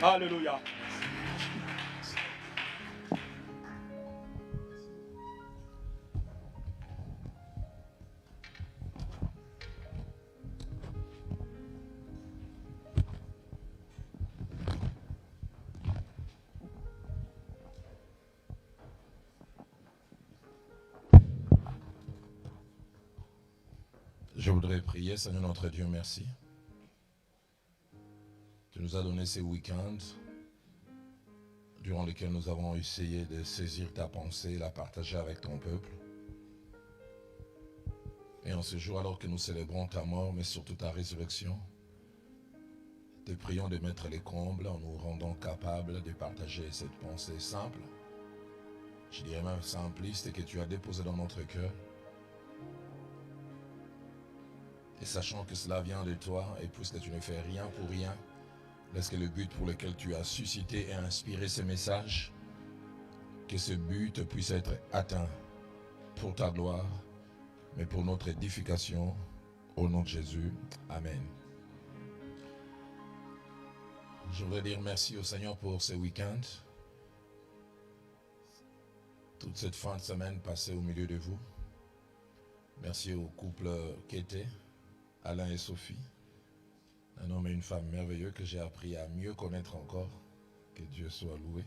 Alléluia. Je voudrais prier. Seigneur notre Dieu, merci. Tu nous as donné ces week-ends durant lesquels nous avons essayé de saisir ta pensée et la partager avec ton peuple. Et en ce jour, alors que nous célébrons ta mort, mais surtout ta résurrection, te prions de mettre les combles en nous rendant capables de partager cette pensée simple, je dirais même simpliste, que tu as déposée dans notre cœur. Et sachant que cela vient de toi, et puisque tu ne fais rien pour rien, laisse que le but pour lequel tu as suscité et inspiré ce message, que ce but puisse être atteint pour ta gloire, mais pour notre édification, au nom de Jésus. Amen. Je voudrais dire merci au Seigneur pour ce week-end, toute cette fin de semaine passée au milieu de vous. Merci au couple Kété, Alain et Sophie, un homme et une femme merveilleux que j'ai appris à mieux connaître encore. Que Dieu soit loué.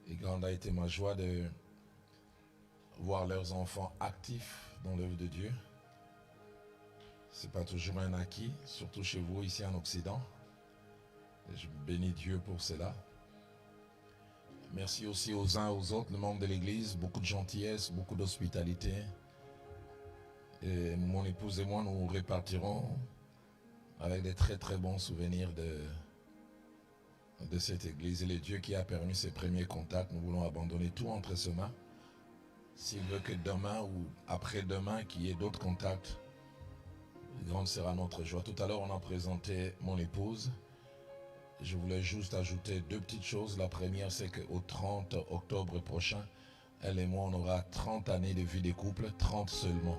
Et grande a été ma joie de voir leurs enfants actifs dans l'œuvre de Dieu. Ce n'est pas toujours un acquis, surtout chez vous ici en Occident. Et je bénis Dieu pour cela. Merci aussi aux uns et aux autres, les membres de l'Église, beaucoup de gentillesse, beaucoup d'hospitalité. Et mon épouse et moi, nous répartirons avec des très très bons souvenirs de cette église. Et le Dieu qui a permis ces premiers contacts, nous voulons abandonner tout entre ses mains. S'il veut que demain ou après-demain, qu'il y ait d'autres contacts, grande sera notre joie. Tout à l'heure, on a présenté mon épouse. Je voulais juste ajouter deux petites choses. La première, c'est qu'au 30 octobre prochain, elle et moi, on aura 30 années de vie de couple, 30 seulement.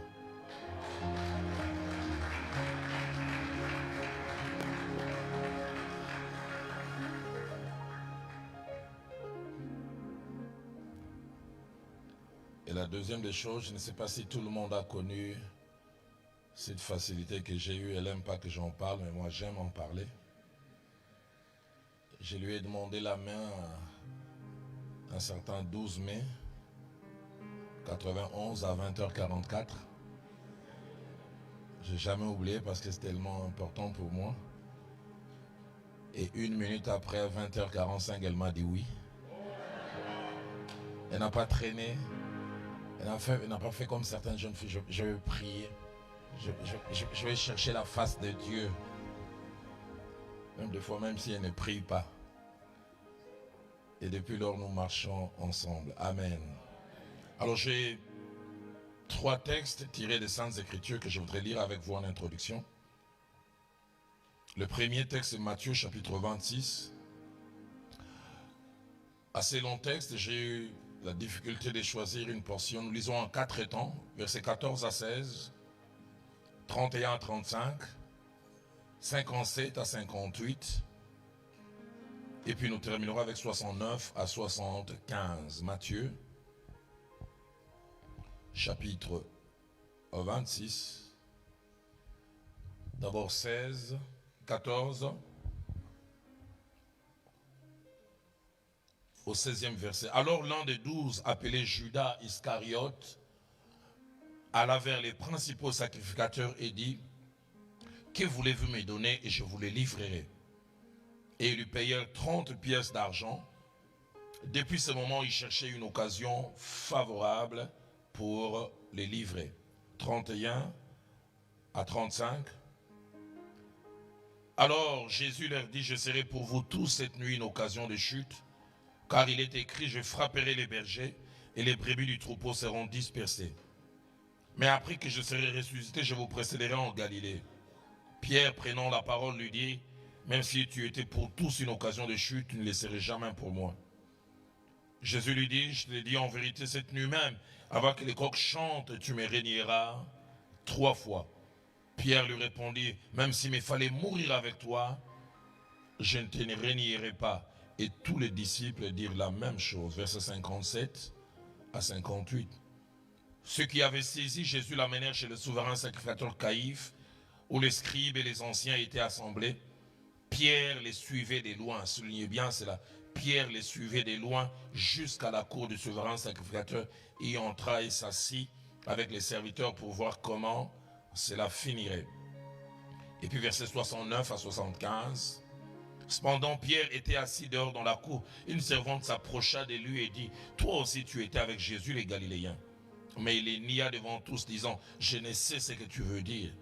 Et la deuxième des choses, je ne sais pas si tout le monde a connu cette facilité que j'ai eue. Elle n'aime pas que j'en parle, mais moi j'aime en parler. Je lui ai demandé la main un certain 12 mai 91 à 20h44. Je n'ai jamais oublié parce que c'est tellement important pour moi. Et une minute après, 20h45, elle m'a dit oui. Elle n'a pas traîné. Elle n'a pas fait comme certaines jeunes filles. Je vais prier. Je vais chercher la face de Dieu. Même des fois, même si elle ne prie pas. Et depuis lors, nous marchons ensemble. Amen. Alors, j'ai 3 textes tirés des Saintes Écritures que je voudrais lire avec vous en introduction. Le premier texte est Matthieu chapitre 26. Assez long texte, j'ai eu la difficulté de choisir une portion. Nous lisons en 4 temps, versets 14 à 16, 31 à 35, 57 à 58, et puis nous terminerons avec 69 à 75. Matthieu, chapitre 26, d'abord 16, 14, au 16e verset. Alors l'un des 12, appelé Judas Iscariote, alla vers les principaux sacrificateurs et dit: que voulez-vous me donner et je vous les livrerai. Et ils lui payèrent 30 pièces d'argent. Depuis ce moment, il cherchait une occasion favorable pour les livrer. 31 à 35. Alors Jésus leur dit: je serai pour vous tous cette nuit une occasion de chute, car il est écrit: je frapperai les bergers et les brebis du troupeau seront dispersées. Mais après que je serai ressuscité, je vous précéderai en Galilée. Pierre, prenant la parole, lui dit: même si tu étais pour tous une occasion de chute, tu ne le serais jamais pour moi. Jésus lui dit: je te le dis en vérité, cette nuit même, avant que les coqs chantent, tu me régneras 3 fois. Pierre lui répondit: même s'il me fallait mourir avec toi, je ne te renierai pas. Et tous les disciples dirent la même chose. Versets 57 à 58. Ceux qui avaient saisi Jésus l'amenèrent chez le souverain sacrificateur Caïphe, où les scribes et les anciens étaient assemblés. Pierre les suivait de loin. Soulignez bien cela. Pierre les suivait de loin jusqu'à la cour du souverain sacrificateur. Il entra et s'assit avec les serviteurs pour voir comment cela finirait. Et puis versets 69 à 75. Cependant, Pierre était assis dehors dans la cour. Une servante s'approcha de lui et dit, « Toi aussi tu étais avec Jésus les Galiléens. » Mais il les nia devant tous, disant, « Je ne sais ce que tu veux dire. »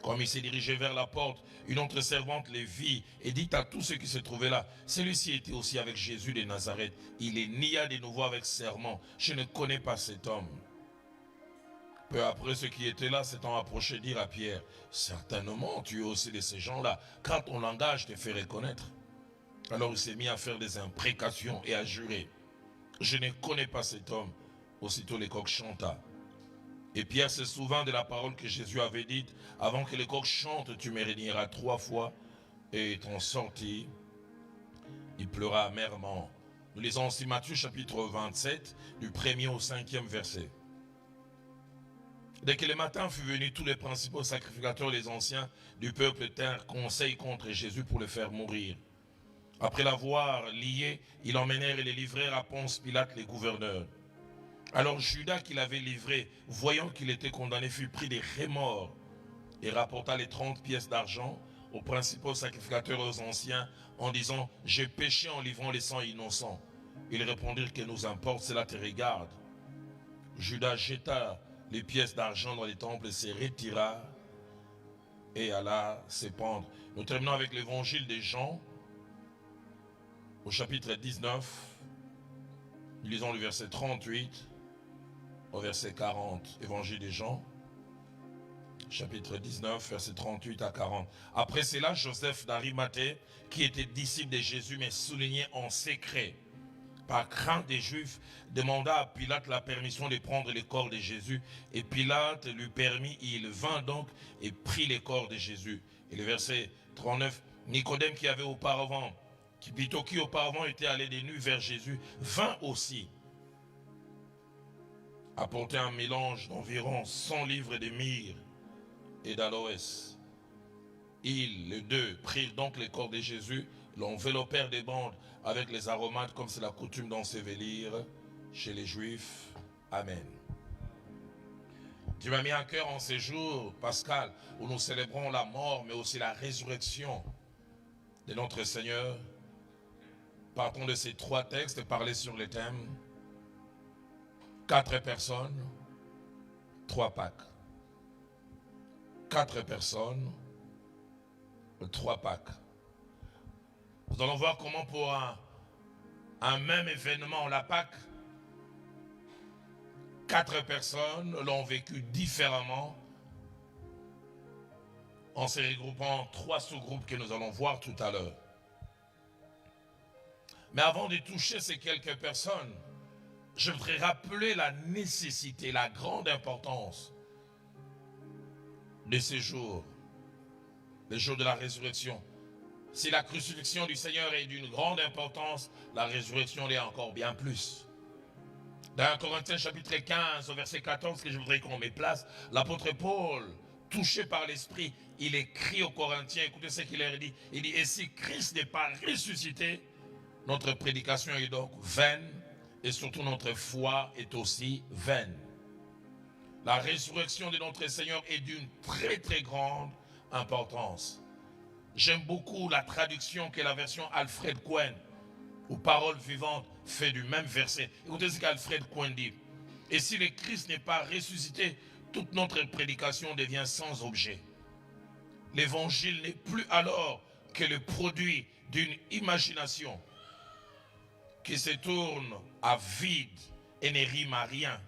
Comme il s'est dirigé vers la porte, une autre servante les vit et dit à tous ceux qui se trouvaient là, « Celui-ci était aussi avec Jésus de Nazareth. » Il les nia de nouveau avec serment, « Je ne connais pas cet homme. » Peu après, ceux qui étaient là s'étant approchés dirent à Pierre, « Certainement, tu es aussi de ces gens-là, car ton langage te fait reconnaître. » Alors il s'est mis à faire des imprécations et à jurer, « Je ne connais pas cet homme. » Aussitôt le coq chanta. Et Pierre se souvint de la parole que Jésus avait dite, « Avant que le coq chante, tu me renieras 3 fois. » Et étant sorti, il pleura amèrement. Nous lisons aussi Matthieu chapitre 27, du 1er au 5e verset. Dès que le matin fut venu, tous les principaux sacrificateurs, les anciens du peuple tinrent conseil contre Jésus pour le faire mourir. Après l'avoir lié, ils l'emmenèrent et le livrèrent à Ponce Pilate, les gouverneurs. Alors Judas, qui l'avait livré, voyant qu'il était condamné, fut pris de remords et rapporta les 30 pièces d'argent aux principaux sacrificateurs et aux anciens en disant, « J'ai péché en livrant les sangs innocents. » Ils répondirent, « Que nous importe, cela te regarde. » Judas jeta les pièces d'argent dans les temples, se retira et alla se pendre. Nous terminons avec l'évangile de Jean, au chapitre 19. Nous lisons le verset 38 au verset 40. Évangile de Jean, chapitre 19, verset 38 à 40. Après cela, Joseph d'Arimathée, qui était disciple de Jésus, mais souligné en secret, par crainte des Juifs, demanda à Pilate la permission de prendre le corps de Jésus. Et Pilate lui permit, il vint donc et prit le corps de Jésus. Et le verset 39, Nicodème qui auparavant était allé de nuit vers Jésus, vint aussi apporter un mélange d'environ 100 livres de myrrhe et d'aloès. Ils, les deux, prirent donc le corps de Jésus, l'enveloppèrent des bandes avec les aromates, comme c'est la coutume d'ensevelir chez les Juifs. Amen. Dieu m'a mis à cœur en ces jours, Pascal, où nous célébrons la mort, mais aussi la résurrection de notre Seigneur. Partons de ces 3 textes et parler sur les thèmes 4 personnes, 3 Pâques. 4 personnes, 3 Pâques. Nous allons voir comment pour un même événement, la Pâque, 4 personnes l'ont vécu différemment en se regroupant en 3 sous-groupes que nous allons voir tout à l'heure. Mais avant de toucher ces quelques personnes, je voudrais rappeler la nécessité, la grande importance de ces jours, les jours de la résurrection. Si la crucifixion du Seigneur est d'une grande importance, la résurrection l'est encore bien plus. Dans 1 Corinthiens chapitre 15, au verset 14, que je voudrais qu'on me place, l'apôtre Paul, touché par l'Esprit, il écrit aux Corinthiens, écoutez ce qu'il leur dit, il dit, « Et si Christ n'est pas ressuscité, notre prédication est donc vaine, et surtout notre foi est aussi vaine. » La résurrection de notre Seigneur est d'une très très grande importance. J'aime beaucoup la traduction que la version Alfred Cohen, ou Paroles vivantes, fait du même verset. Écoutez ce qu'Alfred Cohen dit. « Et si le Christ n'est pas ressuscité, toute notre prédication devient sans objet. L'évangile n'est plus alors que le produit d'une imagination qui se tourne à vide et ne rime à rien. »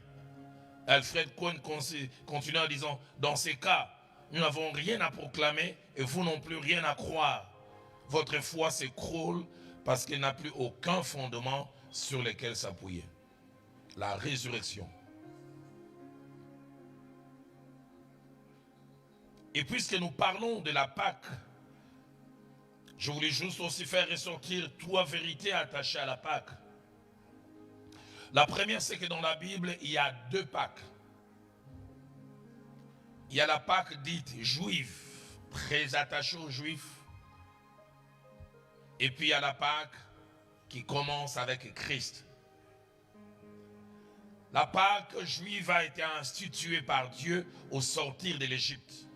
Alfred Cohen continue en disant, « Dans ces cas, nous n'avons rien à proclamer et vous non plus rien à croire. Votre foi s'écroule parce qu'elle n'a plus aucun fondement sur lequel s'appuyer. » La résurrection. Et puisque nous parlons de la Pâque, Je voulais juste aussi faire ressortir trois vérités attachées à la Pâque. La première, c'est que dans la Bible, il y a deux Pâques. Il y a la Pâque dite juive, très attachée aux Juifs. Et puis il y a la Pâque qui commence avec Christ. La Pâque juive a été instituée par Dieu au sortir de l'Égypte.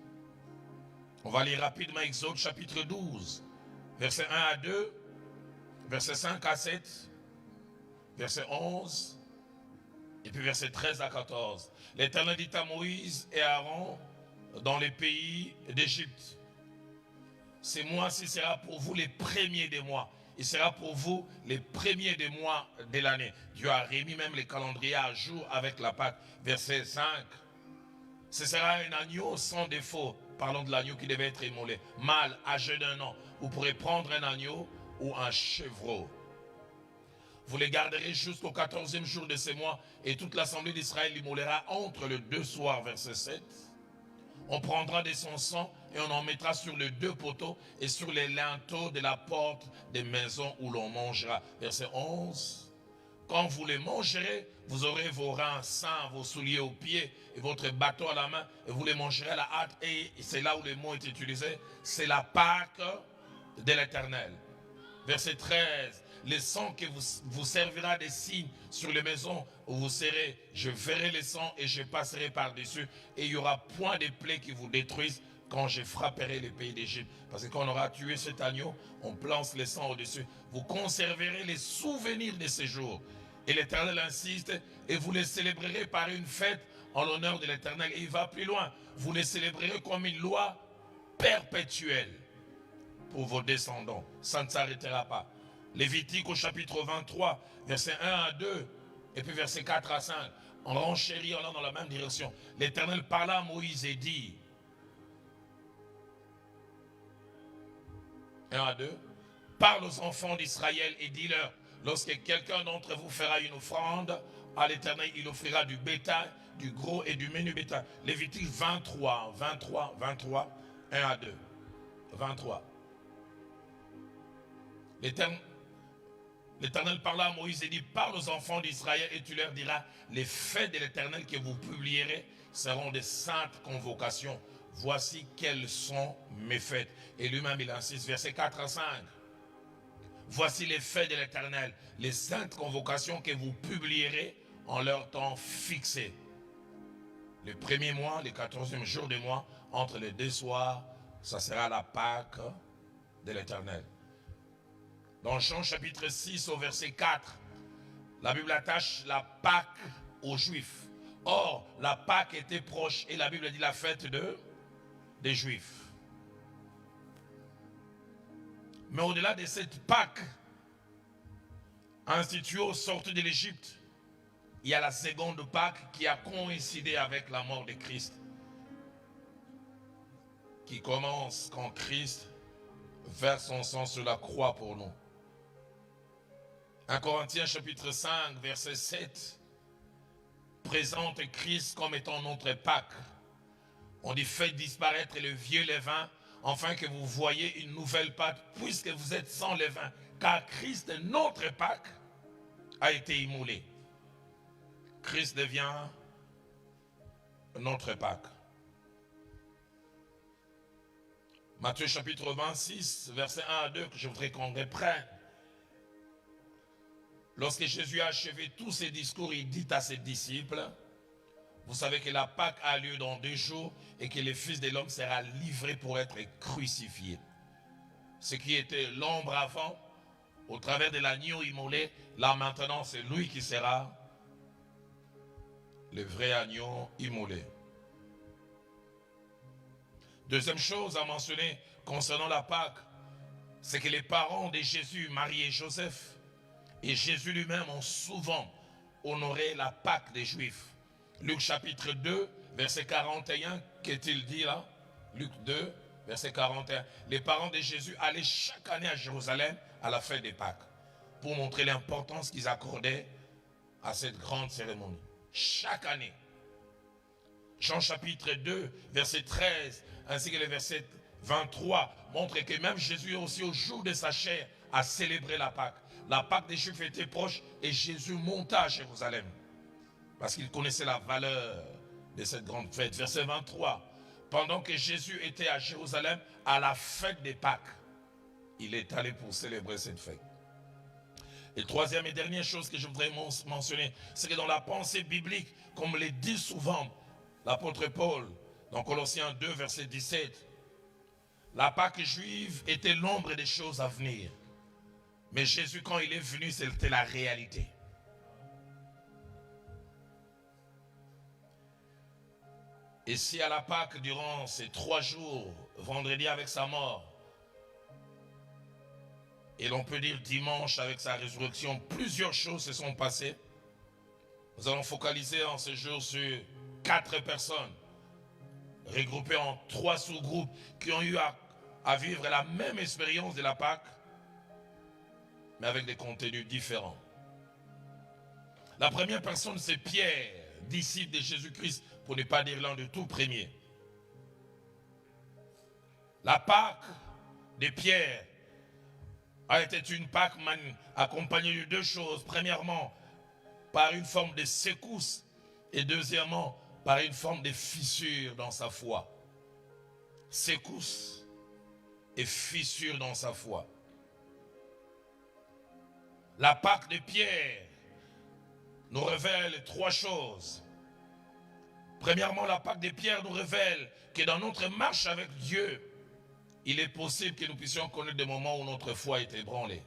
On va lire rapidement Exode chapitre 12, versets 1 à 2, versets 5 à 7, verset 11, et puis versets 13 à 14. L'Éternel dit à Moïse et à Aaron dans les pays d'Égypte: ces mois-ci sera pour vous les premiers des mois. Il sera pour vous les premiers des mois de l'année. Dieu a remis même les calendriers à jour avec la Pâque. Verset 5. Ce sera un agneau sans défaut. Parlons de l'agneau qui devait être immolé. Mâle, âgé d'1 an. Vous pourrez prendre un agneau ou un chevreau. Vous les garderez jusqu'au 14e jour de ces mois, et toute l'assemblée d'Israël l'immolera entre les deux soirs. Verset 7. On prendra de son sang et on en mettra sur les deux poteaux et sur les linteaux de la porte des maisons où l'on mangera. Verset 11. Quand vous les mangerez, vous aurez vos reins sains, vos souliers aux pieds et votre bâton à la main, et vous les mangerez à la hâte. Et c'est là où le mot est utilisé, c'est la Pâque de l'Éternel. Verset 13. Le sang qui vous servira de signe sur les maisons où vous serez, je verrai le sang et je passerai par-dessus, et il n'y aura point de plaies qui vous détruisent quand je frapperai les pays d'Égypte. Parce que quand on aura tué cet agneau, on plante le sang au-dessus. Vous conserverez les souvenirs de ces jours. Et l'Éternel insiste, et vous les célébrerez par une fête en l'honneur de l'Éternel. Et il va plus loin. Vous les célébrerez comme une loi perpétuelle pour vos descendants. Ça ne s'arrêtera pas. Lévitique au chapitre 23, versets 1 à 2, et puis versets 4 à 5. On renchérit, on est dans la même direction. L'Éternel parla à Moïse et dit, 1 à 2, parle aux enfants d'Israël et dis-leur, lorsque quelqu'un d'entre vous fera une offrande à l'Éternel, il offrira du bétail, du gros et du menu bétail. Lévitique 23, 1 à 2, 23. L'Éternel parla à Moïse et dit, parle aux enfants d'Israël et tu leur diras, les fêtes de l'Éternel que vous publierez seront des saintes convocations. Voici quelles sont mes fêtes. Et lui-même il insiste, versets 4 à 5. Voici les fêtes de l'Éternel, les saintes convocations que vous publierez en leur temps fixé. Le premier mois, le 14e jour du mois, entre les deux soirs, ça sera la Pâque de l'Éternel. Dans Jean chapitre 6 au verset 4, la Bible attache la Pâque aux Juifs. Or, la Pâque était proche et la Bible dit la fête des Juifs. Mais au-delà de cette Pâque instituée au sortir de l'Égypte, il y a la seconde Pâque qui a coïncidé avec la mort de Christ, qui commence quand Christ verse son sang sur la croix pour nous. 1 Corinthiens chapitre 5 verset 7 présente Christ comme étant notre Pâque. On dit faites disparaître le vieux levain afin que vous voyez une nouvelle Pâque puisque vous êtes sans levain, car Christ notre Pâque a été immolé. Christ devient notre Pâque. Matthieu chapitre 26 verset 1 à 2 que je voudrais qu'on reprenne. Lorsque Jésus a achevé tous ses discours, il dit à ses disciples, vous savez que la Pâque a lieu dans 2 jours et que le Fils de l'homme sera livré pour être crucifié. Ce qui était l'ombre avant, au travers de l'agneau immolé, là maintenant c'est lui qui sera le vrai agneau immolé. Deuxième chose à mentionner concernant la Pâque, c'est que les parents de Jésus, Marie et Joseph, et Jésus lui-même ont souvent honoré la Pâque des Juifs. Luc chapitre 2, verset 41, qu'est-il dit là? Luc 2, verset 41. Les parents de Jésus allaient chaque année à Jérusalem à la fête des Pâques pour montrer l'importance qu'ils accordaient à cette grande cérémonie. Chaque année. Jean chapitre 2, verset 13, ainsi que le verset 23 montre que même Jésus aussi au jour de sa chair a célébré la Pâque. La Pâque des Juifs était proche et Jésus monta à Jérusalem parce qu'il connaissait la valeur de cette grande fête. Verset 23, pendant que Jésus était à Jérusalem à la fête des Pâques, il est allé pour célébrer cette fête. Et troisième et dernière chose que je voudrais mentionner, c'est que dans la pensée biblique, comme le dit souvent l'apôtre Paul, dans Colossiens 2, verset 17, la Pâque juive était l'ombre des choses à venir. Mais Jésus, quand il est venu, c'était la réalité. Et si à la Pâque, durant ces 3 jours, vendredi avec sa mort, et l'on peut dire dimanche avec sa résurrection, plusieurs choses se sont passées, nous allons focaliser en ce jour sur 4 personnes, regroupées en 3 sous-groupes, qui ont eu à vivre la même expérience de la Pâque, mais avec des contenus différents. La première personne, c'est Pierre, disciple de Jésus-Christ, pour ne pas dire l'un de tout premiers. La Pâque de Pierre a été une Pâque accompagnée de 2 choses. Premièrement, par une forme de secousse, et deuxièmement, par une forme de fissure dans sa foi. Secousse et fissure dans sa foi. La Pâque de Pierre nous révèle 3 choses. Premièrement, la Pâque de Pierre nous révèle que dans notre marche avec Dieu, il est possible que nous puissions connaître des moments où notre foi est ébranlée.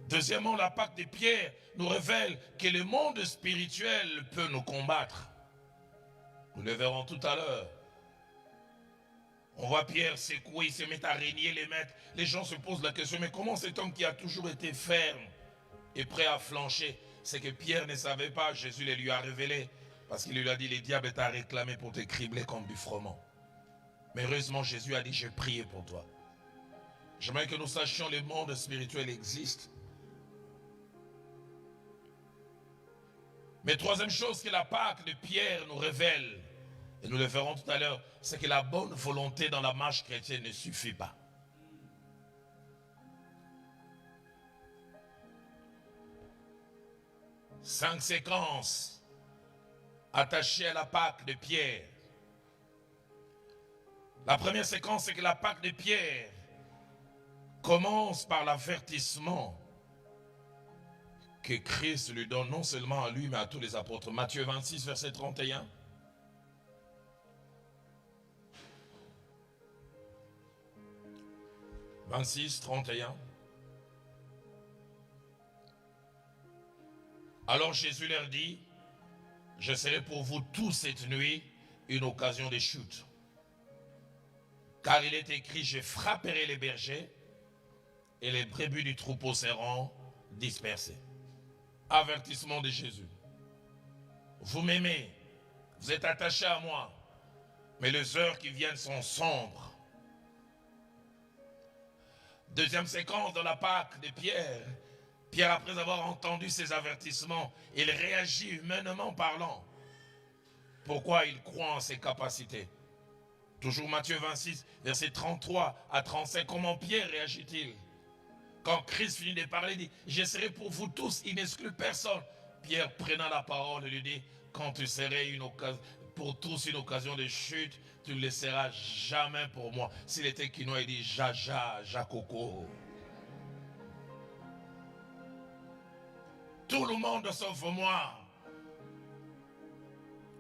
Deuxièmement, la Pâque de Pierre nous révèle que le monde spirituel peut nous combattre. Nous le verrons tout à l'heure. On voit Pierre secouer, il se met à régner les maîtres. Les gens se posent la question, mais comment cet homme qui a toujours été ferme et prêt à flancher? C'est que Pierre ne savait pas, Jésus le lui a révélé, parce qu'il lui a dit, le diable t'a réclamé pour te cribler comme du froment. Mais heureusement, Jésus a dit, j'ai prié pour toi. J'aimerais que nous sachions que le monde spirituel existe. Mais troisième chose que la Pâque de Pierre nous révèle, et nous le verrons tout à l'heure, c'est que la bonne volonté dans la marche chrétienne ne suffit pas. Cinq séquences attachées à la Pâque de Pierre. La première séquence, c'est que la Pâque de Pierre commence par l'avertissement que Christ lui donne non seulement à lui, mais à tous les apôtres. Matthieu 26, verset 31. « 26, 31. Alors Jésus leur dit, je serai pour vous tous cette nuit une occasion de chute. Car il est écrit, je frapperai les bergers et les brebis du troupeau seront dispersées. » Avertissement de Jésus. Vous m'aimez, vous êtes attachés à moi, mais les heures qui viennent sont sombres. Deuxième séquence dans la Pâque de Pierre. Pierre, après avoir entendu ces avertissements, il réagit humainement parlant. Pourquoi il croit en ses capacités? Toujours Matthieu 26, versets 33 à 35. Comment Pierre réagit-il? Quand Christ finit de parler, il dit, je serai pour vous tous, il n'exclut personne. Pierre, prenant la parole, lui dit, quand tu serais pour tous une occasion de chute, tu ne le seras jamais pour moi. S'il était quinois, il dit, Jaja, Jacoco. Tout le monde sauf moi.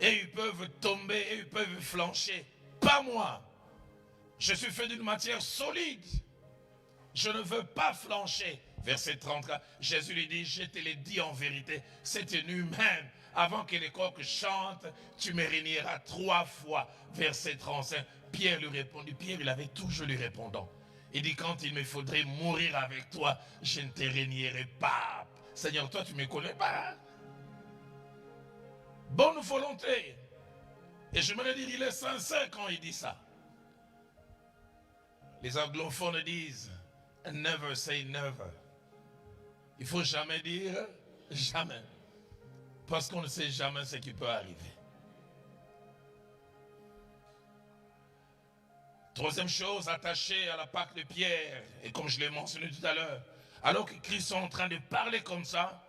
Et ils peuvent tomber, et ils peuvent flancher. Pas moi. Je suis fait d'une matière solide. Je ne veux pas flancher. Verset 34, Jésus lui dit, je te l'ai dit en vérité, cette nuit même, avant que les coqs chantent, tu me régneras 3 fois. Verset 35, Pierre lui répondit, Pierre il avait toujours lui répondant. Il dit, quand il me faudrait mourir avec toi, je ne te régnerai pas. Seigneur, toi tu ne me connais pas. Bonne volonté. Et je me dire, il est sincère quand il dit ça. Les anglophones disent, never say never. Il ne faut jamais dire jamais. Parce qu'on ne sait jamais ce qui peut arriver. Troisième chose, attachée à la Pâque de Pierre, et comme je l'ai mentionné tout à l'heure, alors que Christ est en train de parler comme ça,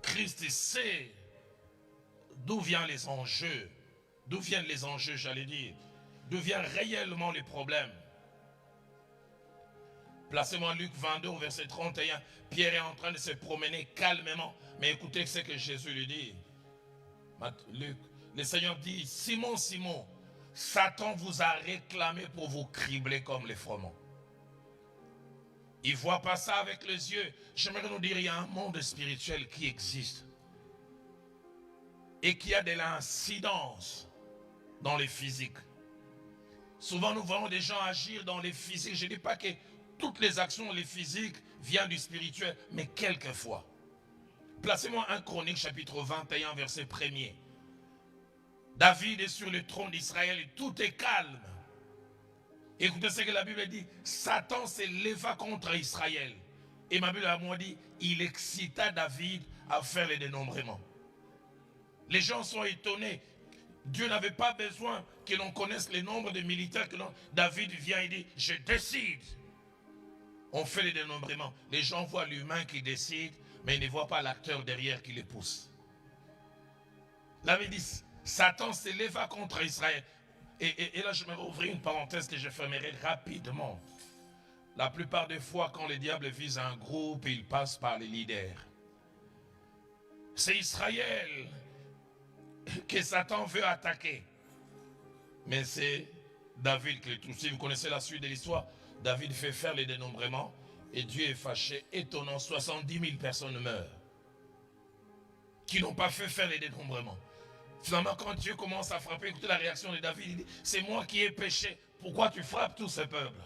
Christ sait d'où viennent les enjeux, j'allais dire, d'où viennent réellement les problèmes. Placez-moi Luc 22, verset 31, Pierre est en train de se promener calmement, mais écoutez ce que Jésus lui dit. Luc, le Seigneur dit, Simon, Simon, Satan vous a réclamé pour vous cribler comme les fromeaux. Il ne voit pas ça avec les yeux. J'aimerais nous dire, il y a un monde spirituel qui existe et qui a de l'incidence dans les physiques. Souvent, nous voyons des gens agir dans les physiques. Je ne dis pas que toutes les actions, les physiques, viennent du spirituel, mais quelquefois. Placez-moi 1 Chronique, chapitre 21, verset 1er. David est sur le trône d'Israël et tout est calme. Écoutez ce que la Bible dit. Satan s'éleva contre Israël. Et ma Bible à moi dit, il excita David à faire les dénombrements. Les gens sont étonnés. Dieu n'avait pas besoin que l'on connaisse les nombres de militaires que David vient et dit, je décide. On fait les dénombrements. Les gens voient l'humain qui décide, mais ils ne voient pas l'acteur derrière qui les pousse. La Bible dit, Satan s'éleva contre Israël. Et là, je vais ouvrir une parenthèse que je fermerai rapidement. La plupart des fois, quand le diable vise un groupe, il passe par les leaders. C'est Israël que Satan veut attaquer. Mais c'est David qui le touche. Si vous connaissez la suite de l'histoire, David fait faire les dénombrements et Dieu est fâché. Étonnant, 70 000 personnes meurent qui n'ont pas fait faire les dénombrements. Finalement, quand Dieu commence à frapper, écoutez la réaction de David, il dit, c'est moi qui ai péché, pourquoi tu frappes tous ces peuples?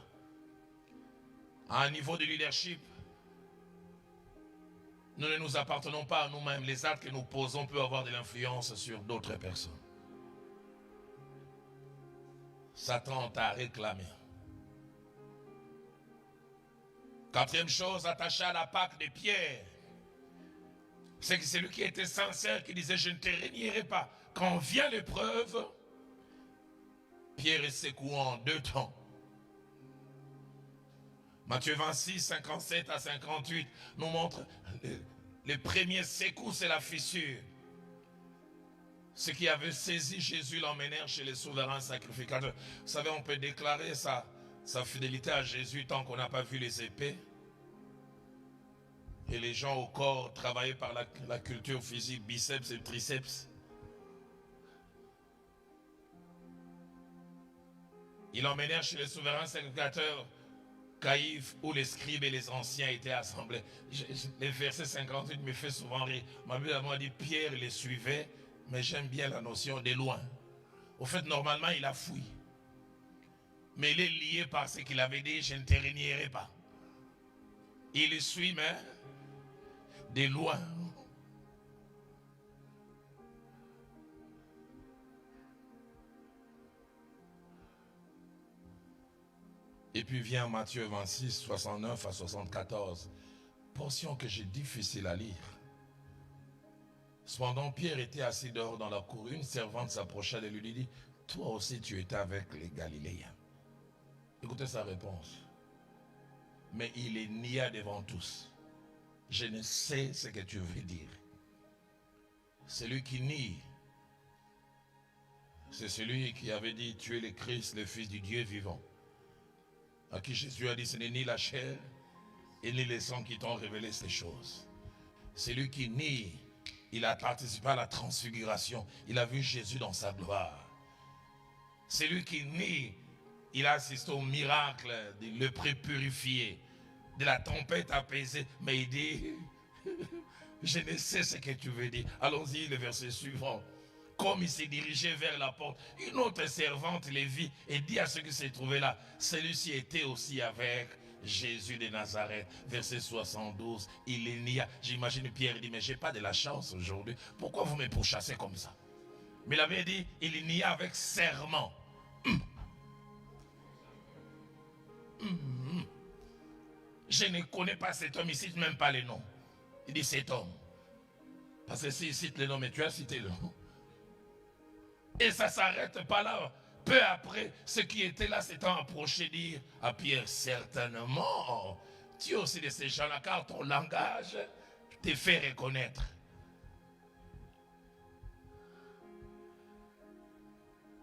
À un niveau de leadership, nous ne nous appartenons pas à nous-mêmes. Les actes que nous posons peuvent avoir de l'influence sur d'autres personnes. Satan t'a réclamé. Quatrième chose, attachée à la Pâque de Pierre, c'est que c'est lui qui était sincère, qui disait, je ne te régnerai pas. Quand vient l'épreuve, Pierre est secoué en deux temps. Matthieu 26, 57 à 58 nous montre le premier secousse, c'est la fissure. Ceux qui avaient saisi Jésus l'emmenèrent chez les souverains sacrificateurs. Vous savez, on peut déclarer sa fidélité à Jésus tant qu'on n'a pas vu les épées. Et les gens au corps travaillés par la culture physique, biceps et triceps. Ils l'emmenèrent chez les souverains sacrificateurs, Caïphe, où les scribes et les anciens étaient assemblés. Le verset 58 me fait souvent rire. Ma Bible m'a dit, Pierre les suivait, mais j'aime bien la notion de loin. Au fait, normalement, il a fui. Mais il est lié par ce qu'il avait dit, je ne te régnerai pas. Il les suit, mais de loin. Et puis vient Matthieu 26, 69 à 74. Portion que j'ai difficile à lire. Cependant, Pierre était assis dehors dans la cour. Une servante s'approcha de lui et lui dit, toi aussi tu étais avec les Galiléens. Écoutez sa réponse. Mais il les nia devant tous. Je ne sais ce que tu veux dire. Celui qui nie, c'est celui qui avait dit, tu es le Christ, le Fils du Dieu vivant. À qui Jésus a dit, ce n'est ni la chair et ni les sangs qui t'ont révélé ces choses. Celui qui nie, il a participé à la transfiguration. Il a vu Jésus dans sa gloire. Celui qui nie, il a assisté au miracle de lépreux purifié, de la tempête apaisée. Mais il dit, je ne sais ce que tu veux dire. Allons-y, le verset suivant. Comme il s'est dirigé vers la porte, une autre servante les vit et dit à ceux qui se trouvaient là, celui-ci était aussi avec Jésus de Nazareth. Verset 72, il les nia. J'imagine Pierre dit, mais j'ai pas de la chance aujourd'hui. Pourquoi vous me pourchassez comme ça? Mais il avait dit, il les nia avec serment. Je ne connais pas cet homme, il cite même pas les noms. Il dit cet homme. Parce que s'il cite les noms, mais tu as cité le nom. Et ça ne s'arrête pas là. Peu après, ceux qui étaient là s'étant approchés dirent à Pierre, certainement, tu es aussi de ces gens-là, car ton langage te fait reconnaître.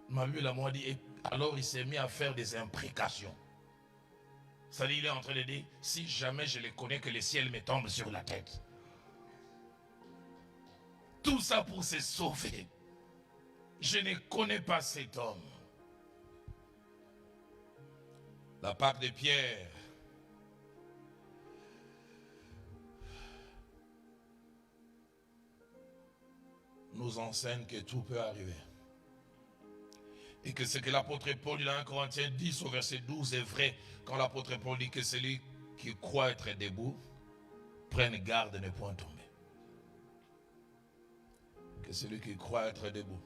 Ma Bible a dit, et alors il s'est mis à faire des imprécations. C'est-à-dire, il est en train de dire, si jamais je les connais, que le ciel me tombe sur la tête. Tout ça pour se sauver. Je ne connais pas cet homme. La Pâque de Pierre nous enseigne que tout peut arriver. Et que ce que l'apôtre Paul dit dans 1 Corinthiens 10 au verset 12 est vrai quand l'apôtre Paul dit que celui qui croit être debout prenne garde de ne point tomber. Que celui qui croit être debout.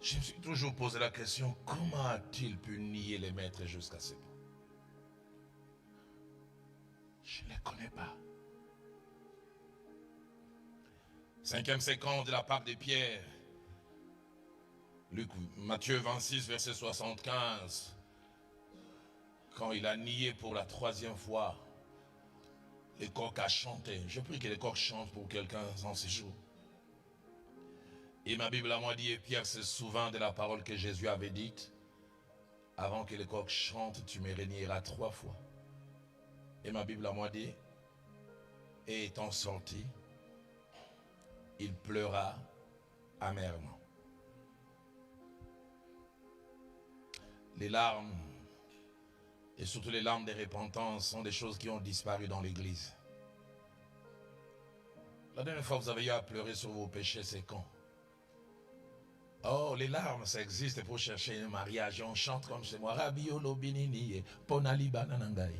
Je me suis toujours posé la question, comment a-t-il pu nier les maîtres jusqu'à ce point? Je ne les connais pas. 5e séquence de la Pâque de Pierre. Matthieu 26, verset 75. Quand il a nié pour la 3e fois, les coqs a chanté. Je prie que les coqs chantent pour quelqu'un en ces jours. Et ma Bible a dit, et Pierre se souvint de la parole que Jésus avait dite, avant que les coqs chantent, tu me renieras 3 fois. Et ma Bible a dit, et étant sorti, il pleura amèrement. Les larmes, et surtout les larmes de repentance, sont des choses qui ont disparu dans l'église. La dernière fois que vous avez eu à pleurer sur vos péchés, c'est quand? Oh, les larmes, ça existe pour chercher un mariage. Et on chante comme chez moi. Rabiolo binini, ponali bananangai.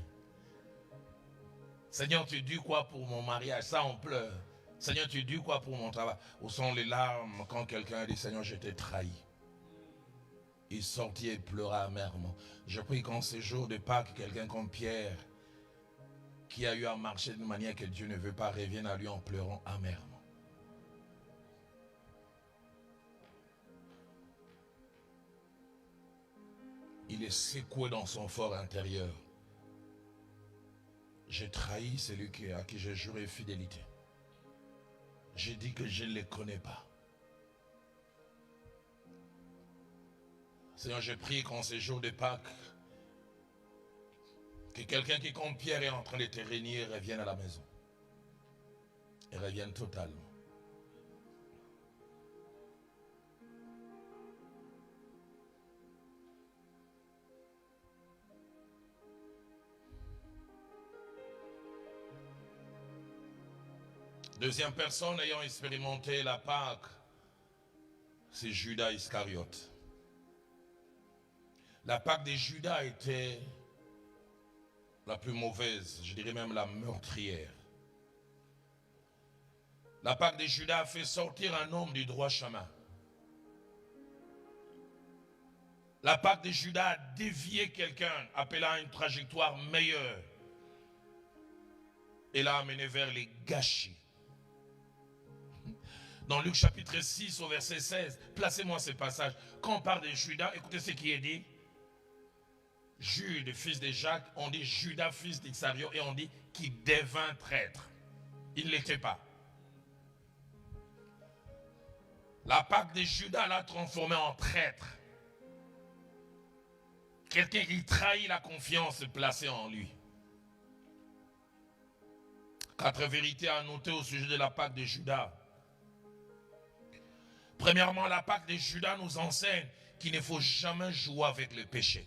Seigneur, tu dis quoi pour mon mariage? Ça, on pleure. Seigneur, tu dis quoi pour mon travail? Où sont les larmes quand quelqu'un dit, Seigneur, je t'ai trahi? Il sortit et pleura amèrement. Je prie qu'en ces jours de Pâques, quelqu'un comme Pierre, qui a eu à marcher d'une manière que Dieu ne veut pas, revienne à lui en pleurant amèrement. Il est secoué dans son fort intérieur. J'ai trahi celui à qui j'ai juré fidélité. J'ai dit que je ne les connais pas. Seigneur, je prie qu'en ces jours de Pâques, que quelqu'un qui comme Pierre est en train de te régner revienne à la maison. Et revienne totalement. Deuxième personne ayant expérimenté la Pâque, c'est Judas Iscariote. La Pâque de Judas était la plus mauvaise, je dirais même la meurtrière. La Pâque de Judas a fait sortir un homme du droit chemin. La Pâque de Judas a dévié quelqu'un, appelant à une trajectoire meilleure, et l'a amené vers les gâchis. Dans Luc chapitre 6 au verset 16, placez-moi ce passage. Quand on parle de Judas, écoutez ce qui est dit. Jude, fils de Jacques, on dit Judas, fils d'Iscariote, et on dit qu'il devint traître. Il ne l'était pas. La Pâque de Judas l'a transformé en traître. Quelqu'un qui trahit la confiance placée en lui. 4 vérités à noter au sujet de la Pâque de Judas. Premièrement, la Pâque de Judas nous enseigne qu'il ne faut jamais jouer avec le péché.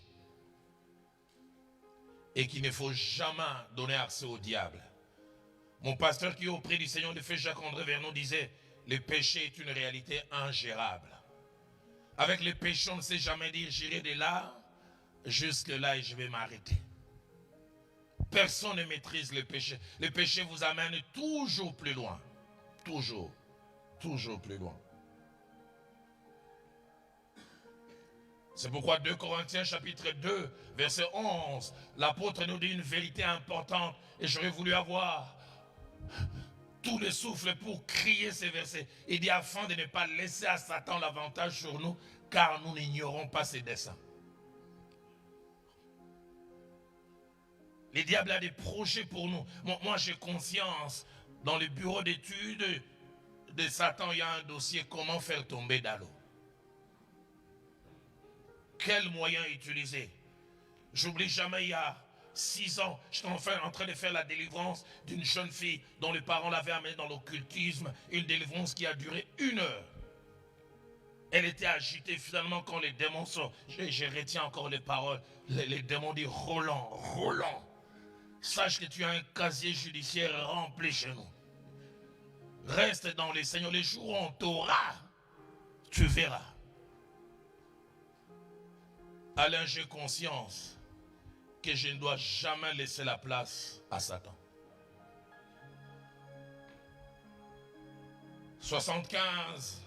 Et qu'il ne faut jamais donner accès au diable. Mon pasteur qui est auprès du Seigneur de feu, Jacques-André Vernon, disait, le péché est une réalité ingérable. Avec le péché, on ne sait jamais dire, j'irai de là, jusque là et je vais m'arrêter. Personne ne maîtrise le péché. Le péché vous amène toujours plus loin. Toujours. Toujours plus loin. C'est pourquoi 2 Corinthiens chapitre 2, verset 11, l'apôtre nous dit une vérité importante. Et j'aurais voulu avoir tout le souffle pour crier ces versets. Il dit afin de ne pas laisser à Satan l'avantage sur nous, car nous n'ignorons pas ses desseins. Le diable a des projets pour nous. Moi j'ai conscience, dans le bureau d'études de Satan, il y a un dossier, comment faire tomber dans l'eau. Quel moyen utiliser? J'oublie jamais, il y a 6 ans, j'étais en train de faire la délivrance d'une jeune fille dont les parents l'avaient amenée dans l'occultisme, une délivrance qui a duré 1 heure. Elle était agitée finalement quand les démons sont. Je retiens encore les paroles. Les démons disent Roland, Roland, sache que tu as un casier judiciaire rempli chez nous. Reste dans les Seigneurs, les jours où on t'aura, tu verras. Alain, j'ai conscience que je ne dois jamais laisser la place à Satan. 75,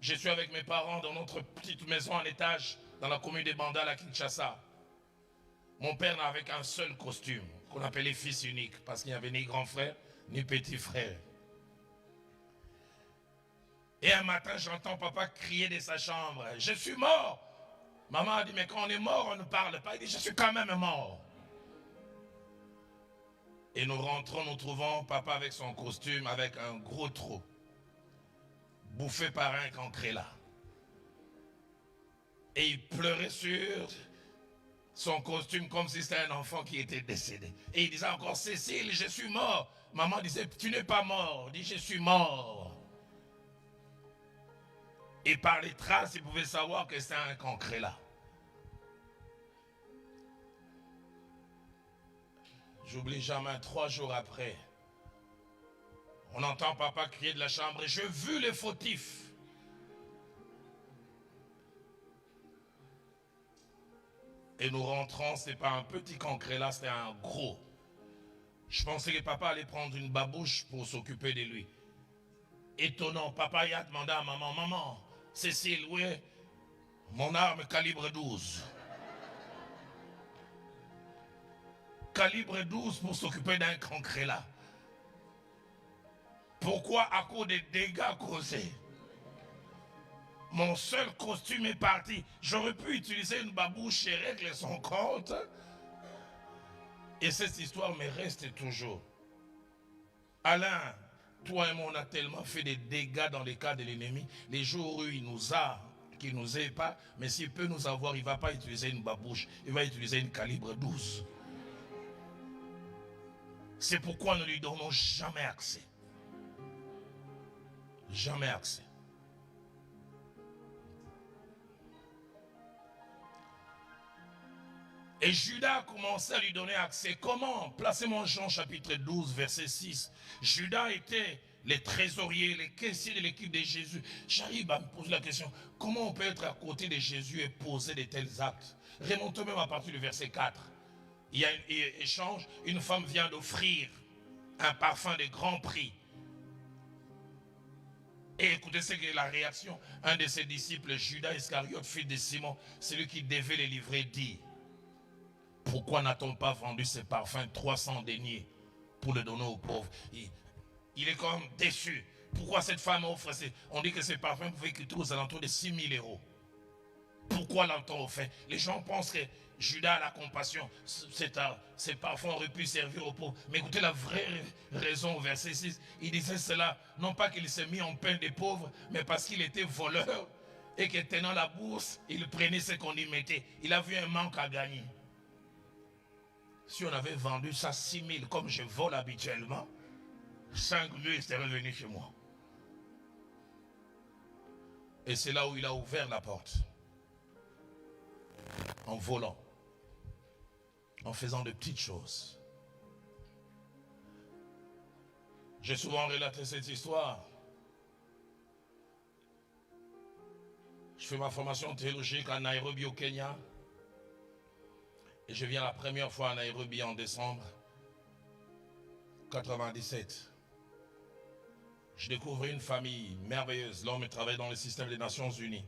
je suis avec mes parents dans notre petite maison en étage dans la commune de Bandal à Kinshasa. Mon père n'avait qu'un seul costume qu'on appelait fils unique parce qu'il n'y avait ni grand frère ni petit frère. Et un matin, j'entends papa crier de sa chambre, « Je suis mort !» Maman a dit, mais quand on est mort, on ne parle pas. Il dit, je suis quand même mort. Et nous rentrons, nous trouvons papa avec son costume, avec un gros trou, bouffé par un cancréla. Et il pleurait sur son costume comme si c'était un enfant qui était décédé. Et il disait encore, Cécile, je suis mort. Maman disait, tu n'es pas mort. Il dit, je suis mort. Et par les traces, il pouvait savoir que c'était un cancréla. J'oublie jamais, 3 jours après, on entend papa crier de la chambre et j'ai vu les fautifs. Et nous rentrons, ce n'est pas un petit cancréla, c'était un gros. Je pensais que papa allait prendre une babouche pour s'occuper de lui. Étonnant, papa y a demandé à maman, maman, Cécile, oui, mon arme calibre 12. Calibre 12 pour s'occuper d'un cancréla. Pourquoi? À cause des dégâts causés. Mon seul costume est parti. J'aurais pu utiliser une babouche et régler son compte. Et cette histoire me reste toujours. Alain, toi et moi, on a tellement fait des dégâts dans les cas de l'ennemi. Les jours où il nous a, qu'il ne nous ait pas, mais s'il peut nous avoir, il ne va pas utiliser une babouche, il va utiliser une calibre 12. C'est pourquoi nous ne lui donnons jamais accès. Jamais accès. Et Judas a commencé à lui donner accès. Comment? Placez-moi en Jean chapitre 12, verset 6. Judas était les trésoriers, les caissiers de l'équipe de Jésus. J'arrive à me poser la question, comment on peut être à côté de Jésus et poser de tels actes? Remontons même à partir du verset 4. Il y a un échange, une femme vient d'offrir un parfum de grand prix. Et écoutez, c'est que la réaction, un de ses disciples, Judas Iscariote, fils de Simon, celui qui devait les livrer, dit, pourquoi n'a-t-on pas vendu ces parfums 300 deniers pour le donner aux pauvres? Il est comme déçu. Pourquoi cette femme offre? On dit que ces parfums pouvaient coûter aux alentours de 6 000 €. Pourquoi l'a-t-on offert? Les gens pensent que Judas a la compassion. Ces parfums auraient pu servir aux pauvres. Mais écoutez la vraie raison au verset 6. Il disait cela, non pas qu'il s'est mis en peine des pauvres, mais parce qu'il était voleur et que tenant la bourse, il prenait ce qu'on y mettait. Il a vu un manque à gagner. Si on avait vendu ça 6 000 comme je vole habituellement, 5 000 seraient revenus chez moi. Et c'est là où il a ouvert la porte. En volant. En faisant de petites choses. J'ai souvent relaté cette histoire. Je fais ma formation théologique à Nairobi au Kenya. Et je viens la première fois à Nairobi en décembre 97. Je découvre une famille merveilleuse. L'homme travaille dans le système des Nations Unies.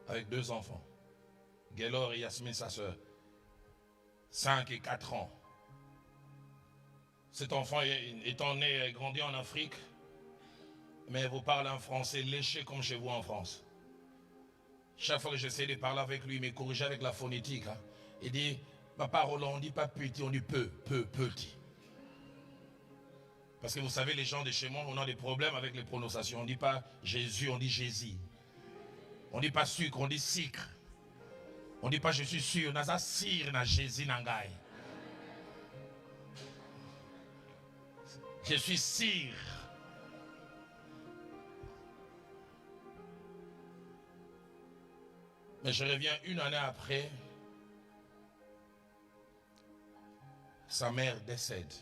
Avec 2 enfants. Gaylor et Yasmine, sa soeur. 5 et 4 ans. Cet enfant étant né et grandi en Afrique, mais vous parle un français léché comme chez vous en France. Chaque fois que j'essaie de parler avec lui, il me corrige avec la phonétique. Hein. Il dit, papa Roland, on ne dit pas petit, on dit petit. Parce que vous savez, les gens de chez moi, on a des problèmes avec les prononciations. On ne dit pas Jésus, on dit Jésus. On ne dit pas sucre, on dit sucre. On ne dit pas je suis sûr, on a ça sire, na Jésus, nangai. Je suis sire. Mais je reviens une année après, sa mère décède.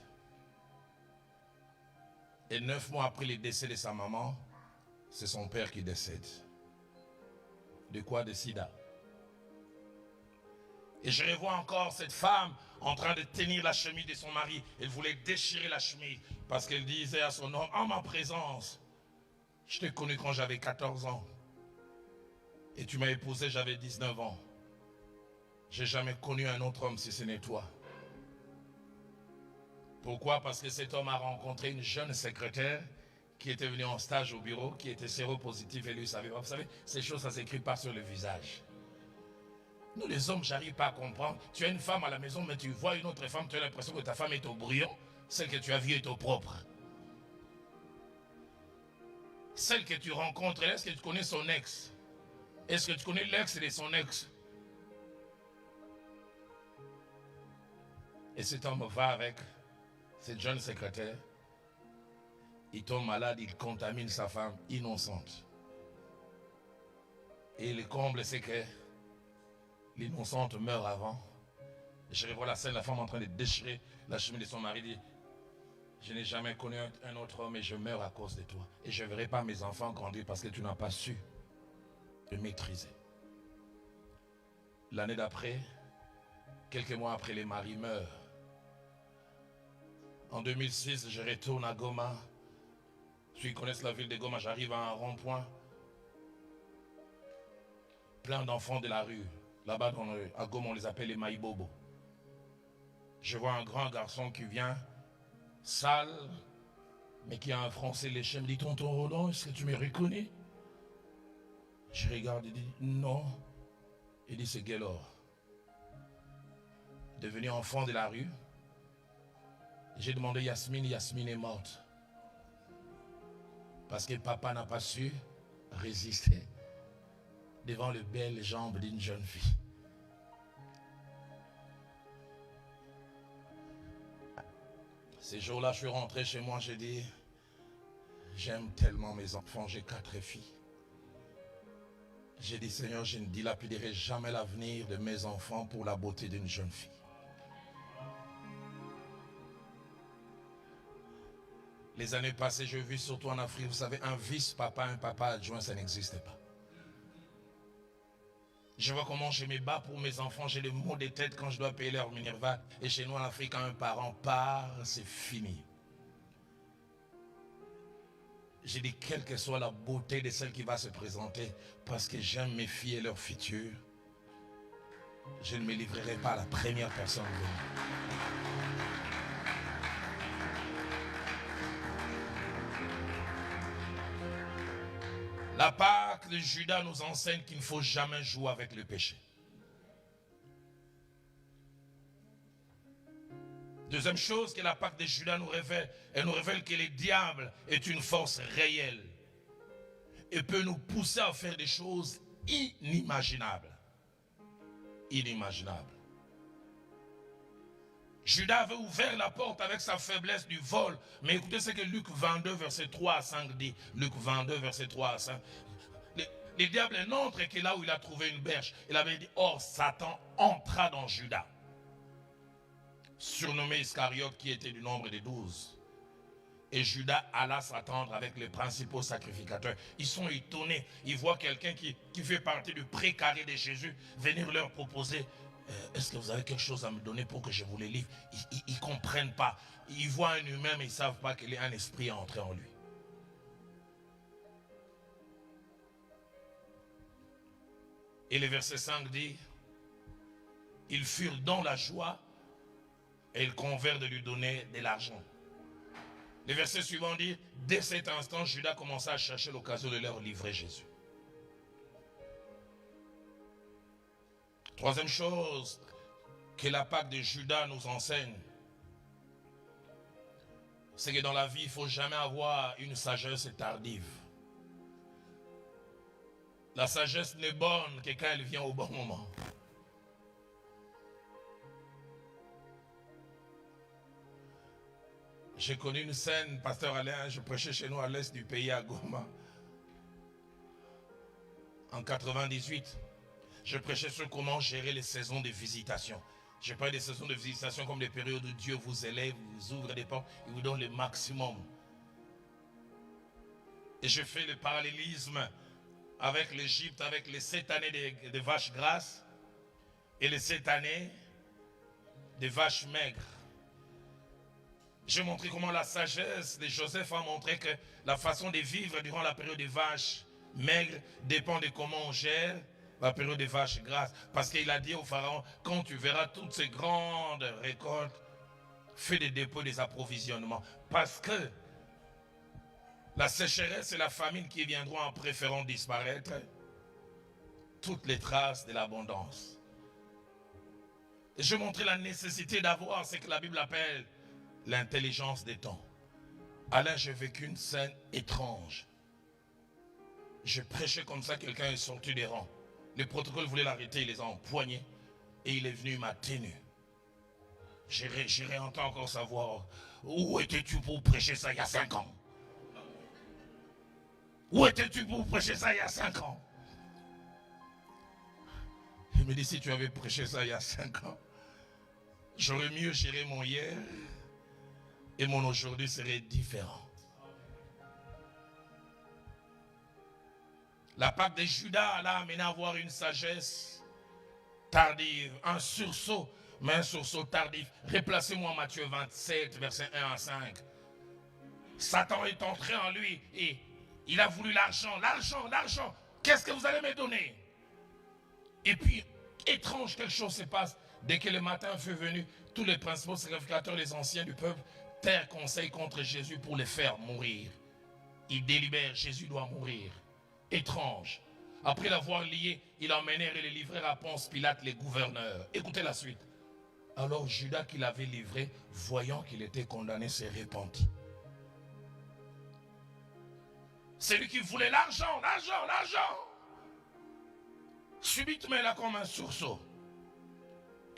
Et 9 mois après le décès de sa maman, c'est son père qui décède. De quoi? De sida. Et je revois encore cette femme en train de tenir la chemise de son mari. Elle voulait déchirer la chemise parce qu'elle disait à son homme, en ma présence, je t'ai connu quand j'avais 14 ans. Et tu m'as épousé, j'avais 19 ans. J'ai jamais connu un autre homme si ce n'est toi. Pourquoi? Parce que cet homme a rencontré une jeune secrétaire qui était venue en stage au bureau, qui était séropositive et lui savait pas. Vous savez, ces choses, ça s'écrit pas sur le visage. Nous les hommes, j'arrive pas à comprendre. Tu as une femme à la maison, mais tu vois une autre femme, tu as l'impression que ta femme est au brouillon. Celle que tu as vue est au propre. Celle que tu rencontres, est-ce que tu connais son ex? Est-ce que tu connais l'ex de son ex? Et cet homme va avec cette jeune secrétaire. Il tombe malade, il contamine sa femme innocente. Et le comble, c'est que l'innocente meurt avant. Je revois la scène, la femme en train de déchirer la chemise de son mari, dit, je n'ai jamais connu un autre homme et je meurs à cause de toi. Et je ne verrai pas mes enfants grandir parce que tu n'as pas su le maîtriser. L'année d'après, quelques mois après, les maris meurent. En 2006, je retourne à Goma. Ceux qui connaissent la ville de Goma, j'arrive à un rond-point. Plein d'enfants de la rue. Là-bas, à Goma, on les appelle les maïbobo. Je vois un grand garçon qui vient, sale, mais qui a un français léché. Il me dit, tonton Roland, est-ce que tu me reconnais? Je regarde, il dit, non. Il dit, c'est Gaylor. Devenu enfant de la rue. J'ai demandé Yasmine, Yasmine est morte. Parce que papa n'a pas su résister devant les belles jambes d'une jeune fille. Ces jours-là, je suis rentré chez moi, j'ai dit, j'aime tellement mes enfants, j'ai 4 filles. J'ai dit, Seigneur, je ne dilapiderai jamais l'avenir de mes enfants pour la beauté d'une jeune fille. Les années passées, j'ai vu surtout en Afrique, vous savez, un vice-papa, un papa adjoint, ça n'existe pas. Je vois comment je me bats pour mes enfants, j'ai les maux de tête quand je dois payer leur minerval. Et chez nous en Afrique, quand un parent part, c'est fini. J'ai dit, quelle que soit la beauté de celle qui va se présenter, parce que j'aime mes filles et leur futur, je ne me livrerai pas à la première personne venue. La Pâque de Judas nous enseigne qu'il ne faut jamais jouer avec le péché. Deuxième chose que la Pâque de Judas nous révèle, elle nous révèle que le diable est une force réelle et peut nous pousser à faire des choses inimaginables. Inimaginables. Judas avait ouvert la porte avec sa faiblesse du vol. Mais écoutez ce que Luc 22, verset 3 à 5 dit. Luc 22, verset 3 à 5. Le diable n'entre que là où il a trouvé une berge. Il avait dit, or Satan entra dans Judas, surnommé Iscariote, qui était du nombre des 12. Et Judas alla s'attendre avec les principaux sacrificateurs. Ils sont étonnés. Ils voient quelqu'un qui fait partie du précaré de Jésus venir leur proposer, est-ce que vous avez quelque chose à me donner pour que je vous les livre? Ils ne comprennent pas. Ils voient un humain, mais ils ne savent pas qu'il y a un esprit entré en lui. Et le verset 5 dit, ils furent dans la joie et ils convinrent de lui donner de l'argent. Le verset suivant dit, dès cet instant, Judas commença à chercher l'occasion de leur livrer Jésus. Troisième chose que la Pâque de Judas nous enseigne, c'est que dans la vie, il ne faut jamais avoir une sagesse tardive. La sagesse n'est bonne que quand elle vient au bon moment. J'ai connu une scène, pasteur Alain, je prêchais chez nous à l'est du pays, à Goma. En 98, je prêchais sur comment gérer les saisons de visitation. Je parlais des saisons de visitation comme des périodes où Dieu vous élève, vous ouvre des portes, il vous donne le maximum. Et je fais le parallélisme avec l'Égypte, avec les 7 années de vaches grasses et les 7 années de vaches maigres. J'ai montré comment la sagesse de Joseph a montré que la façon de vivre durant la période des vaches maigres dépend de comment on gère la période des vaches grasses. Parce qu'il a dit au pharaon, quand tu verras toutes ces grandes récoltes, fais des dépôts, des approvisionnements. Parce que la sécheresse et la famine qui viendront en préférant disparaître toutes les traces de l'abondance. Et je montrais la nécessité d'avoir ce que la Bible appelle l'intelligence des temps. Alain, j'ai vécu une scène étrange. Je prêchais comme ça, quelqu'un est sorti des rangs. Le protocole voulait l'arrêter, il les a empoignés et il est venu, il m'a tenu. J'ai réentendu encore savoir, où étais-tu pour prêcher ça il y a 5 ans? Où étais-tu pour prêcher ça il y a 5 ans? Il me dit, si tu avais prêché ça il y a 5 ans, j'aurais mieux géré mon hier et mon aujourd'hui serait différent. La Pâque de Judas l'a amené à avoir une sagesse tardive, un sursaut, mais un sursaut tardif. Replacez-moi Matthieu 27, versets 1 à 5. Satan est entré en lui et il a voulu l'argent, l'argent, l'argent. Qu'est-ce que vous allez me donner? Et puis, étrange, quelque chose se passe. Dès que le matin fut venu, tous les principaux sacrificateurs, les anciens du peuple, terrent conseil contre Jésus pour le faire mourir. Ils délibèrent, Jésus doit mourir. Étrange. Après l'avoir lié, ils emmenèrent et le livrèrent à Ponce Pilate, les gouverneurs. Écoutez la suite. Alors Judas qui l'avait livré, voyant qu'il était condamné, s'est repenti. Celui qui voulait l'argent, l'argent, l'argent. Subitement, il a comme un sursaut.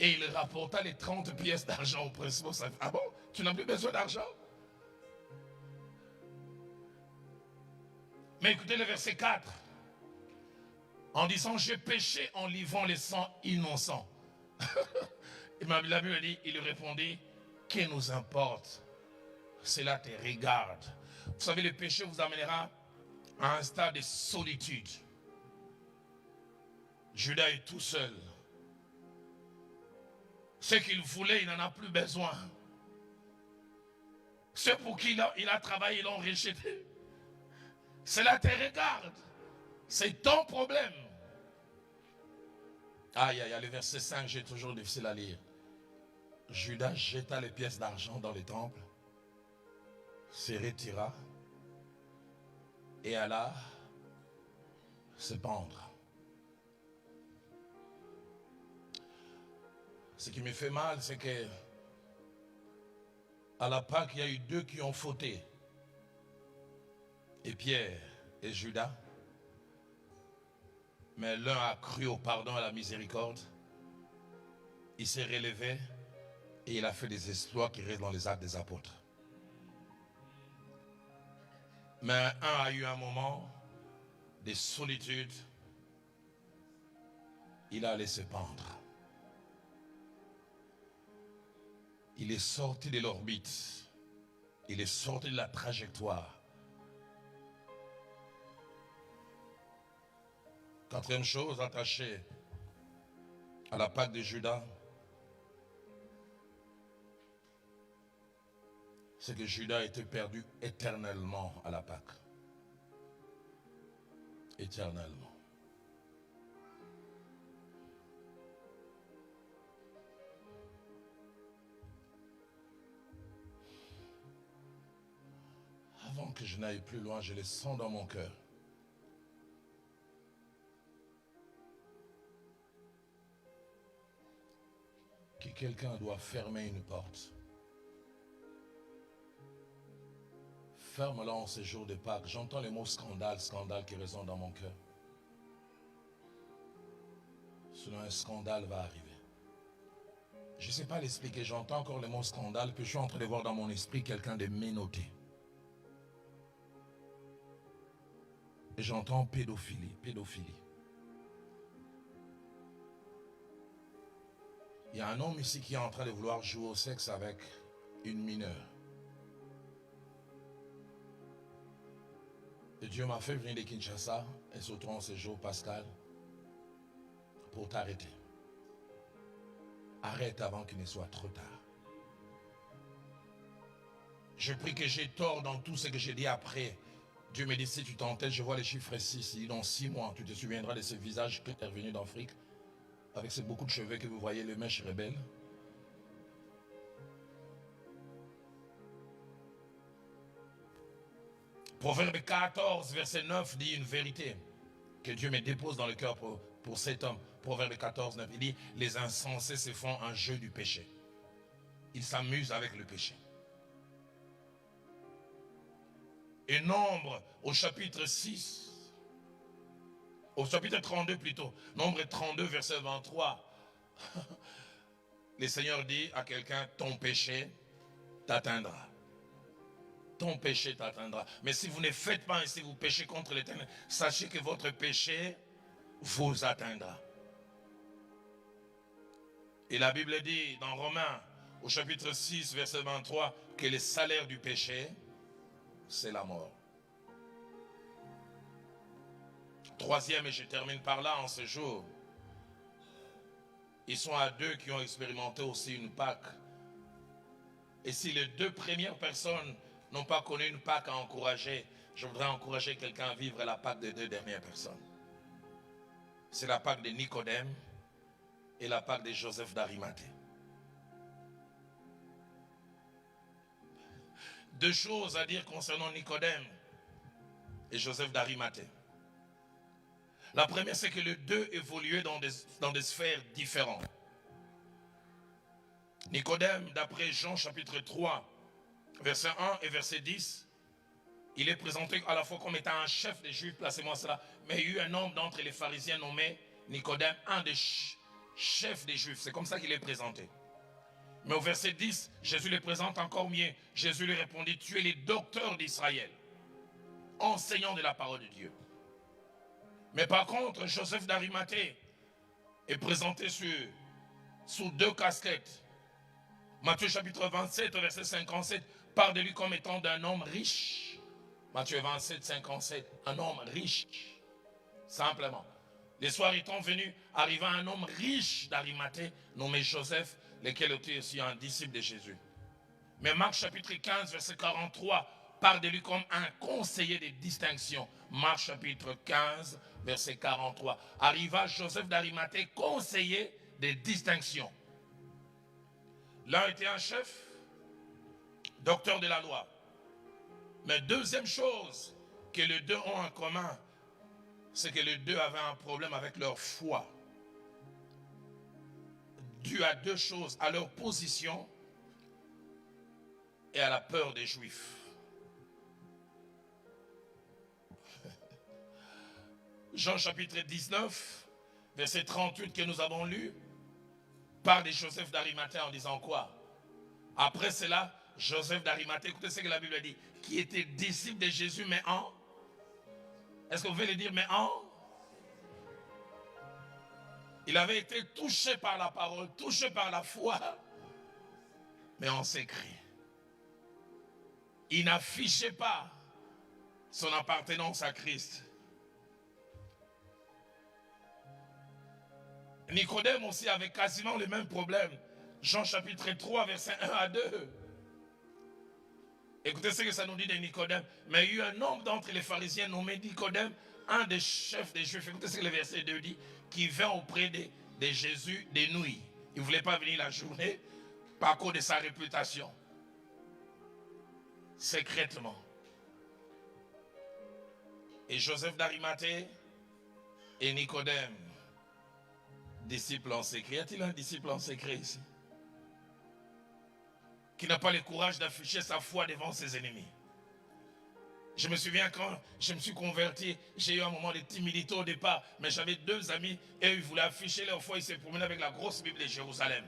Et il rapporta les 30 pièces d'argent au principal. Ah bon? Tu n'as plus besoin d'argent? Mais écoutez le verset 4. En disant, j'ai péché en livrant les sangs innocents. Et la Bible dit, il lui répondit, que nous importe? Cela te regarde. Vous savez, le péché vous amènera à un stade de solitude. Judas est tout seul. Ce qu'il voulait, il n'en a plus besoin. Ceux pour qui il a travaillé, ils l'ont rejeté. Cela te regarde. C'est ton problème. Aïe, aïe, aïe, le verset 5, j'ai toujours difficile à lire. Judas jeta les pièces d'argent dans le temple, se retira et alla se pendre. Ce qui me fait mal, c'est que à la Pâque, il y a eu 2 qui ont fauté. Et Pierre et Judas. Mais l'un a cru au pardon et à la miséricorde. Il s'est relevé et il a fait des exploits qui restent dans les actes des apôtres. Mais un a eu un moment de solitude. Il a allé se pendre. Il est sorti de l'orbite. Il est sorti de la trajectoire. 4e chose attachée à la Pâque de Judas, c'est que Judas a été perdu éternellement à la Pâque. Éternellement. Avant que je n'aille plus loin, je le sens dans mon cœur. quelqu'un doit fermer une porte, ferme-la en ces jours de Pâques. J'entends le mot scandale, scandale qui résonne dans mon cœur. Sinon un scandale va arriver. Je ne sais pas l'expliquer, j'entends encore le mot scandale, puis je suis en train de voir dans mon esprit quelqu'un de menotté. Et j'entends pédophilie, pédophilie. Il y a un homme ici qui est en train de vouloir jouer au sexe avec une mineure. Et Dieu m'a fait venir de Kinshasa, et surtout en ce jour, Pascal, pour t'arrêter. Arrête avant qu'il ne soit trop tard. Je prie que j'ai tort dans tout ce que j'ai dit après. Dieu me dit, si tu t'entêtes, je vois les chiffres 6. Il dit, dans 6 mois, tu te souviendras de ce visage qui est revenu d'Afrique, avec ces beaucoup de cheveux que vous voyez, les mèches rebelles. Proverbe 14, verset 9 dit une vérité que Dieu me dépose dans le cœur pour cet homme. Proverbe 14, 9, il dit, les insensés se font un jeu du péché. Ils s'amusent avec le péché. Et Nombre, au chapitre 6, au chapitre 32 plutôt, Nombre 32, verset 23, le Seigneur dit à quelqu'un, ton péché t'atteindra. Ton péché t'atteindra. Mais si vous ne faites pas et si vous péchez contre l'Éternel, sachez que votre péché vous atteindra. Et la Bible dit dans Romains, au chapitre 6, verset 23, que le salaire du péché, c'est la mort. Troisième, et je termine par là en ce jour, ils sont à deux qui ont expérimenté aussi une Pâque. Et si les deux premières personnes n'ont pas connu une Pâque à encourager, je voudrais encourager quelqu'un à vivre la Pâque des deux dernières personnes. C'est la Pâque de Nicodème et la Pâque de Joseph d'Arimathée. Deux choses à dire concernant Nicodème et Joseph d'Arimathée. La première, c'est que les deux évoluaient dans des sphères différentes. Nicodème, d'après Jean chapitre 3, verset 1 et verset 10, il est présenté à la fois comme étant un chef des Juifs, placez-moi cela, mais il y a eu un homme d'entre les pharisiens nommé Nicodème, un des chefs des Juifs. C'est comme ça qu'il est présenté. Mais au verset 10, Jésus le présente encore mieux. Jésus lui répondit, tu es le docteur d'Israël, enseignant de la parole de Dieu. Mais par contre, Joseph d'Arimathée est présenté sous deux casquettes. Matthieu chapitre 27, verset 57, parle de lui comme étant d'un homme riche. Matthieu 27, 57, un homme riche. Simplement. Les soirs étant venus, arriva un homme riche d'Arimathée, nommé Joseph, lequel était aussi un disciple de Jésus. Mais Marc chapitre 15, verset 43, parle de lui comme un conseiller de distinction. Marc chapitre 15, verset 43. Arriva Joseph d'Arimathée, conseiller de distinction. L'un était un chef, docteur de la loi. Mais deuxième chose que les deux ont en commun, c'est que les deux avaient un problème avec leur foi. Dû à deux choses, à leur position et à la peur des Juifs. Jean chapitre 19, verset 38 que nous avons lu, parle de Joseph d'Arimathée en disant quoi? Après cela, Joseph d'Arimathée, écoutez ce que la Bible dit, qui était disciple de Jésus, mais en... Est-ce que vous pouvez le dire, mais en... Il avait été touché par la parole, touché par la foi, mais en secret. Il n'affichait pas son appartenance à Christ. Nicodème aussi avait quasiment le même problème. Jean chapitre 3, verset 1 à 2. Écoutez ce que ça nous dit de Nicodème. Mais il y a eu un homme d'entre les pharisiens nommé Nicodème, un des chefs des Juifs. Écoutez ce que le verset 2 dit. Qui vint auprès de Jésus des nuits. Il ne voulait pas venir la journée par cause de sa réputation. Secrètement. Et Joseph d'Arimathée et Nicodème, disciple en secret. Y a-t-il un disciple en secret ici? qui n'a pas le courage d'afficher sa foi devant ses ennemis. Je me souviens quand je me suis converti, j'ai eu un moment de timidité au départ, mais j'avais 2 amis et ils voulaient afficher leur foi, ils se promenaient avec la grosse Bible de Jérusalem.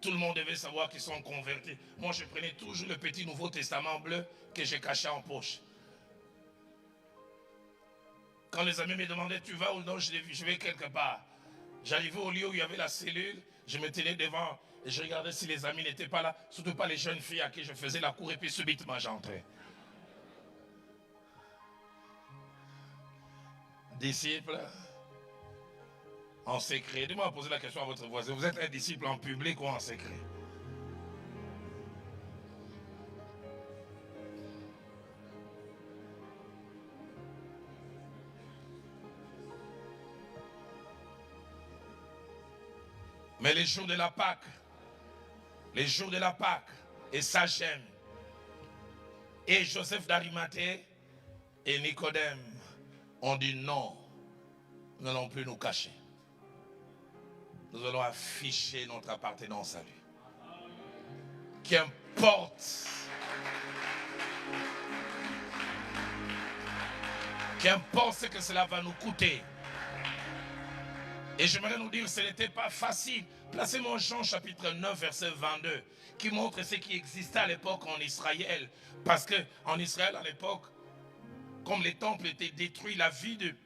Tout le monde devait savoir qu'ils sont convertis. Moi, je prenais toujours le petit Nouveau Testament bleu que j'ai caché en poche. Quand les amis me demandaient, tu vas ou non, je vais quelque part. J'arrivais au lieu où il y avait la cellule, je me tenais devant et je regardais si les amis n'étaient pas là, surtout pas les jeunes filles à qui je faisais la cour et puis subitement j'entrais. Disciple en secret. Dis-moi poser la question à votre voisin. Vous êtes un disciple en public ou en secret? Mais les jours de la Pâque, et ça j'aime, et Joseph d'Arimathée et Nicodème ont dit non, nous n'allons plus nous cacher. Nous allons afficher notre appartenance à lui. Qu'importe ce que cela va nous coûter. Et j'aimerais nous dire, ce n'était pas facile. Placez-moi Jean chapitre 9, verset 22, qui montre ce qui existait à l'époque en Israël. Parce qu'en Israël, à l'époque, comme les temples étaient détruits, la vie de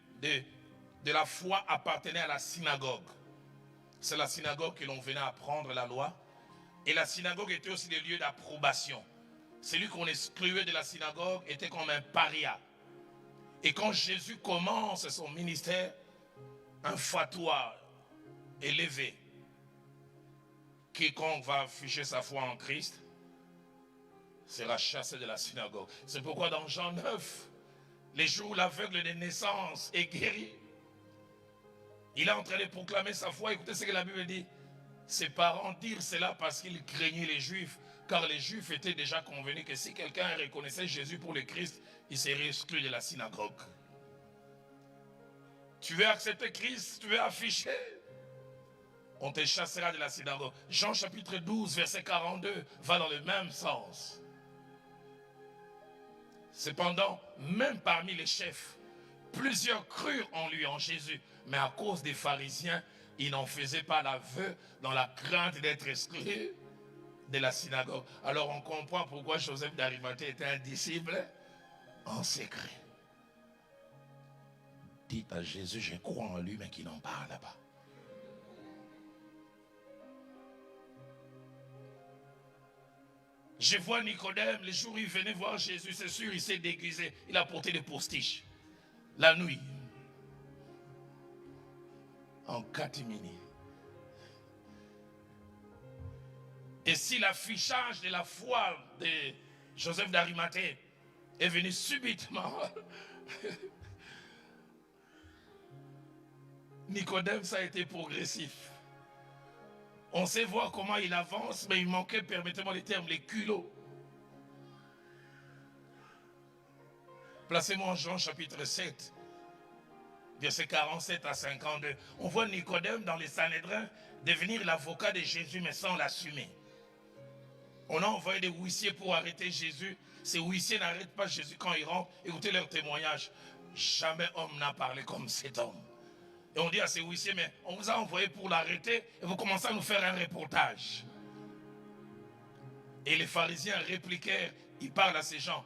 la foi appartenait à la synagogue. C'est la synagogue que l'on venait apprendre la loi. Et la synagogue était aussi des lieux d'approbation. Celui qu'on excluait de la synagogue était comme un paria. Et quand Jésus commence son ministère, un fatwa élevé, quiconque va afficher sa foi en Christ sera chassé de la synagogue. C'est pourquoi dans Jean 9, les jours où l'aveugle de naissance est guéri, il est en train de proclamer sa foi. Écoutez ce que la Bible dit. Ses parents dirent cela parce qu'ils craignaient les Juifs, car les Juifs étaient déjà convenus que si quelqu'un reconnaissait Jésus pour le Christ, il serait exclu de la synagogue. Tu veux accepter Christ, tu veux afficher, on te chassera de la synagogue. Jean chapitre 12, verset 42 va dans le même sens. Cependant, même parmi les chefs, plusieurs crurent en lui, en Jésus, mais à cause des pharisiens, ils n'en faisaient pas l'aveu dans la crainte d'être exclus de la synagogue. Alors on comprend pourquoi Joseph d'Arimathée était un disciple en secret. Dites à Jésus, je crois en lui, mais qu'il n'en parle pas. Je vois Nicodème, le jour où il venait voir Jésus, c'est sûr, il s'est déguisé. Il a porté des postiches. La nuit. En catimini. Et si l'affichage de la foi de Joseph d'Arimathée est venu subitement, Nicodème, ça a été progressif. On sait voir comment il avance, mais il manquait, permettez-moi les termes, les culots. Placez-moi en Jean chapitre 7, verset 47 à 52. On voit Nicodème dans les Sanhédrins devenir l'avocat de Jésus, mais sans l'assumer. On a envoyé des huissiers pour arrêter Jésus. Ces huissiers n'arrêtent pas Jésus quand il rentre. Écoutez leur témoignage. Jamais homme n'a parlé comme cet homme. Et on dit à ces huissiers, mais on vous a envoyé pour l'arrêter et vous commencez à nous faire un reportage. Et les pharisiens répliquèrent, ils parlent à ces gens.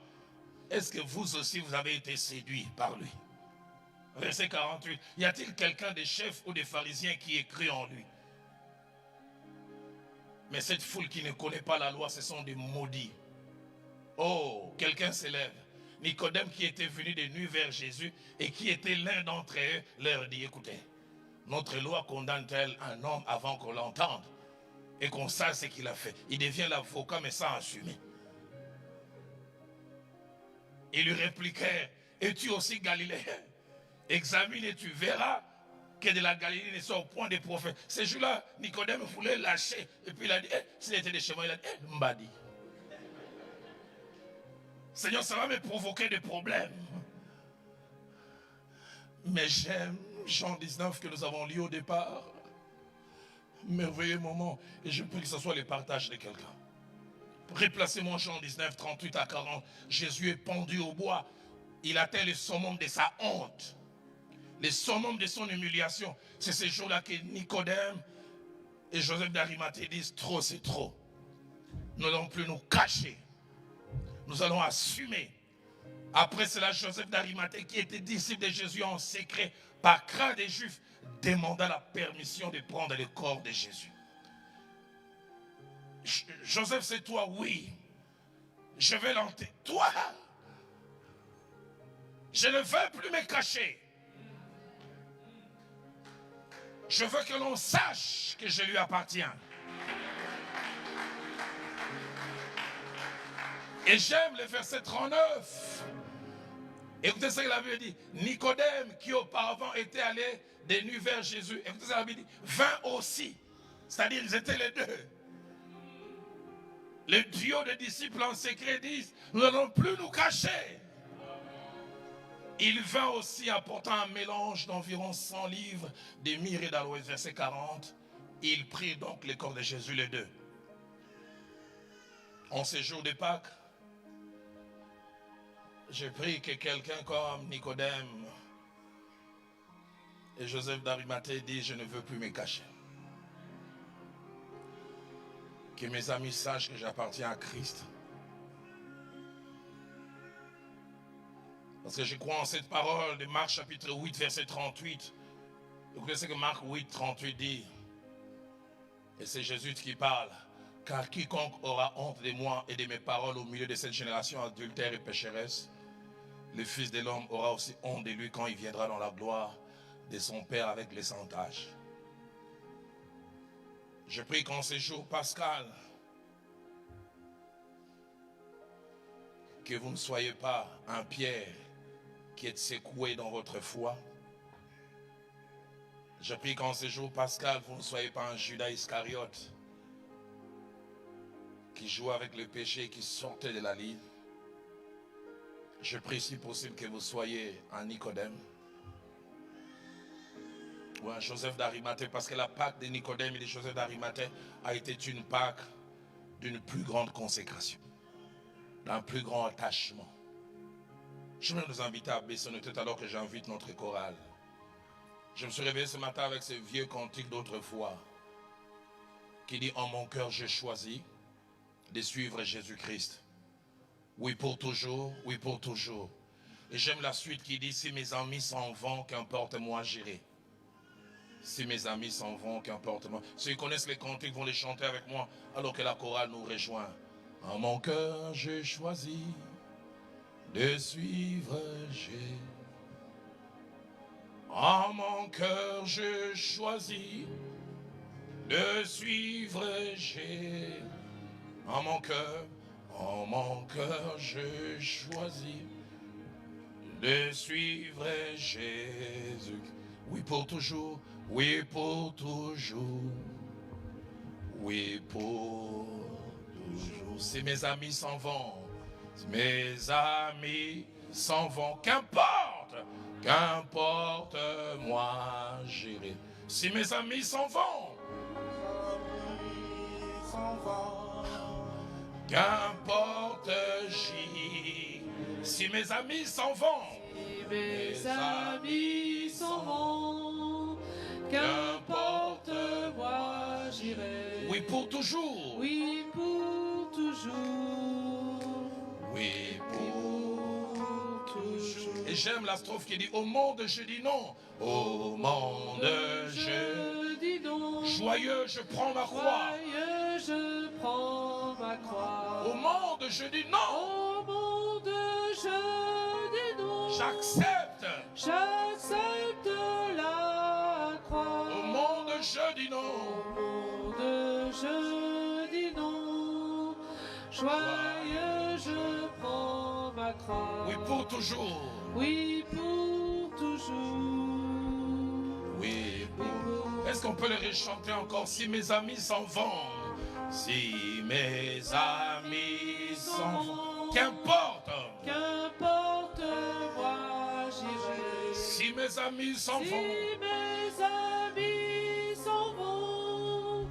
Est-ce que vous aussi vous avez été séduits par lui? Verset 48. Y a-t-il quelqu'un des chefs ou des pharisiens qui ait cru en lui? Mais cette foule qui ne connaît pas la loi, ce sont des maudits. Oh, quelqu'un s'élève. Nicodème qui était venu de nuit vers Jésus et qui était l'un d'entre eux leur dit, écoutez, notre loi condamne-t-elle un homme avant qu'on l'entende et qu'on sache ce qu'il a fait? Il devient l'avocat mais sans assumer. Ils lui répliquèrent, es-tu aussi galiléen? Examine et tu verras que de la Galilée ne sont au point des prophètes. Ce jour-là, Nicodème voulait lâcher et puis il a dit, s'il était de chez moi, il a dit, Mbadi. Seigneur, ça va me provoquer des problèmes. Mais j'aime Jean 19 que nous avons lu au départ. Merveilleux moment. Et je prie que ce soit le partage de quelqu'un. Replacez-moi Jean 19, 38 à 40. Jésus est pendu au bois. Il atteint le summum de sa honte. Le summum de son humiliation. C'est ce jour-là que Nicodème et Joseph d'Arimathée disent trop, c'est trop. Nous n'allons plus nous cacher. Nous allons assumer. Après cela, Joseph d'Arimathée, qui était disciple de Jésus en secret, par crainte des Juifs, demanda la permission de prendre le corps de Jésus. Joseph, c'est toi, oui. Je vais l'enterrer. Toi, je ne veux plus me cacher. Je veux que l'on sache que je lui appartiens. Et j'aime le verset 39. Écoutez ce que la Bible dit. Nicodème, qui auparavant était allé des nuits vers Jésus, écoutez ce que la Bible dit, vint aussi. C'est-à-dire, ils étaient les deux. Le duo de disciples en secret disent, nous n'allons plus nous cacher. Il vint aussi apportant un mélange d'environ 100 livres de myrrhe et d'aloès, verset 40. Il prit donc le corps de Jésus, les deux. En ce jour de Pâques, j'ai pris que quelqu'un comme Nicodème et Joseph d'Arimathée disent, je ne veux plus me cacher. Que mes amis sachent que j'appartiens à Christ. Parce que je crois en cette parole de Marc chapitre 8, verset 38. Écoutez ce que Marc 8, 38 dit. Et c'est Jésus qui parle. Car quiconque aura honte de moi et de mes paroles au milieu de cette génération adultère et pécheresse, le Fils de l'homme aura aussi honte de lui quand il viendra dans la gloire de son Père avec les saints anges. Je prie qu'en ce jour pascal, que vous ne soyez pas un Pierre qui est secoué dans votre foi. Je prie qu'en ce jour pascal, vous ne soyez pas un Judas Iscariote qui joue avec le péché et qui sortait de la ligne. Je prie si possible que vous soyez un Nicodème ou un Joseph d'Arimathée, parce que la Pâque de Nicodème et de Joseph d'Arimathée a été une Pâque d'une plus grande consécration, d'un plus grand attachement. Je vais nous inviter à baisser nos têtes alors que j'invite notre chorale. Je me suis réveillé ce matin avec ce vieux cantique d'autrefois qui dit « En mon cœur j'ai choisi de suivre Jésus-Christ. Oui pour toujours, oui pour toujours. » Et j'aime la suite qui dit « Si mes amis s'en vont, qu'importe moi j'irai. » Si mes amis s'en vont, qu'importe moi. Ceux qui connaissent les cantiques vont les chanter avec moi alors que la chorale nous rejoint. En mon cœur j'ai choisi de suivre Jésus. En mon cœur je choisis de suivre Jésus. En mon cœur je choisis de suivre Jésus. Oui pour toujours, oui pour toujours, oui pour toujours. Si mes amis s'en vont, si mes amis s'en vont, qu'importe, qu'importe, moi j'irai. Si mes amis s'en vont, qu'importe j'irai. Si mes amis s'en vont, si mes amis s'en vont, qu'importe moi j'irai. Oui pour toujours, oui pour toujours, oui pour toujours. Et j'aime la strophe qui dit au monde je dis non, au monde je dis non. Joyeux je prends ma croix, joyeux je prends ma croix. Au monde je dis non, au monde je dis non. J'accepte la croix. Au monde je dis non, au monde je dis non. Joyeux je prends ma croix. oui pour toujours, oui pour toujours. oui pour. Est-ce qu'on peut le rechanter encore? Si mes amis s'en vont, si mes amis s'en vont, qu'importe, qu'importe moi j'irai. Si mes amis s'en vont, si mes amis s'en vont,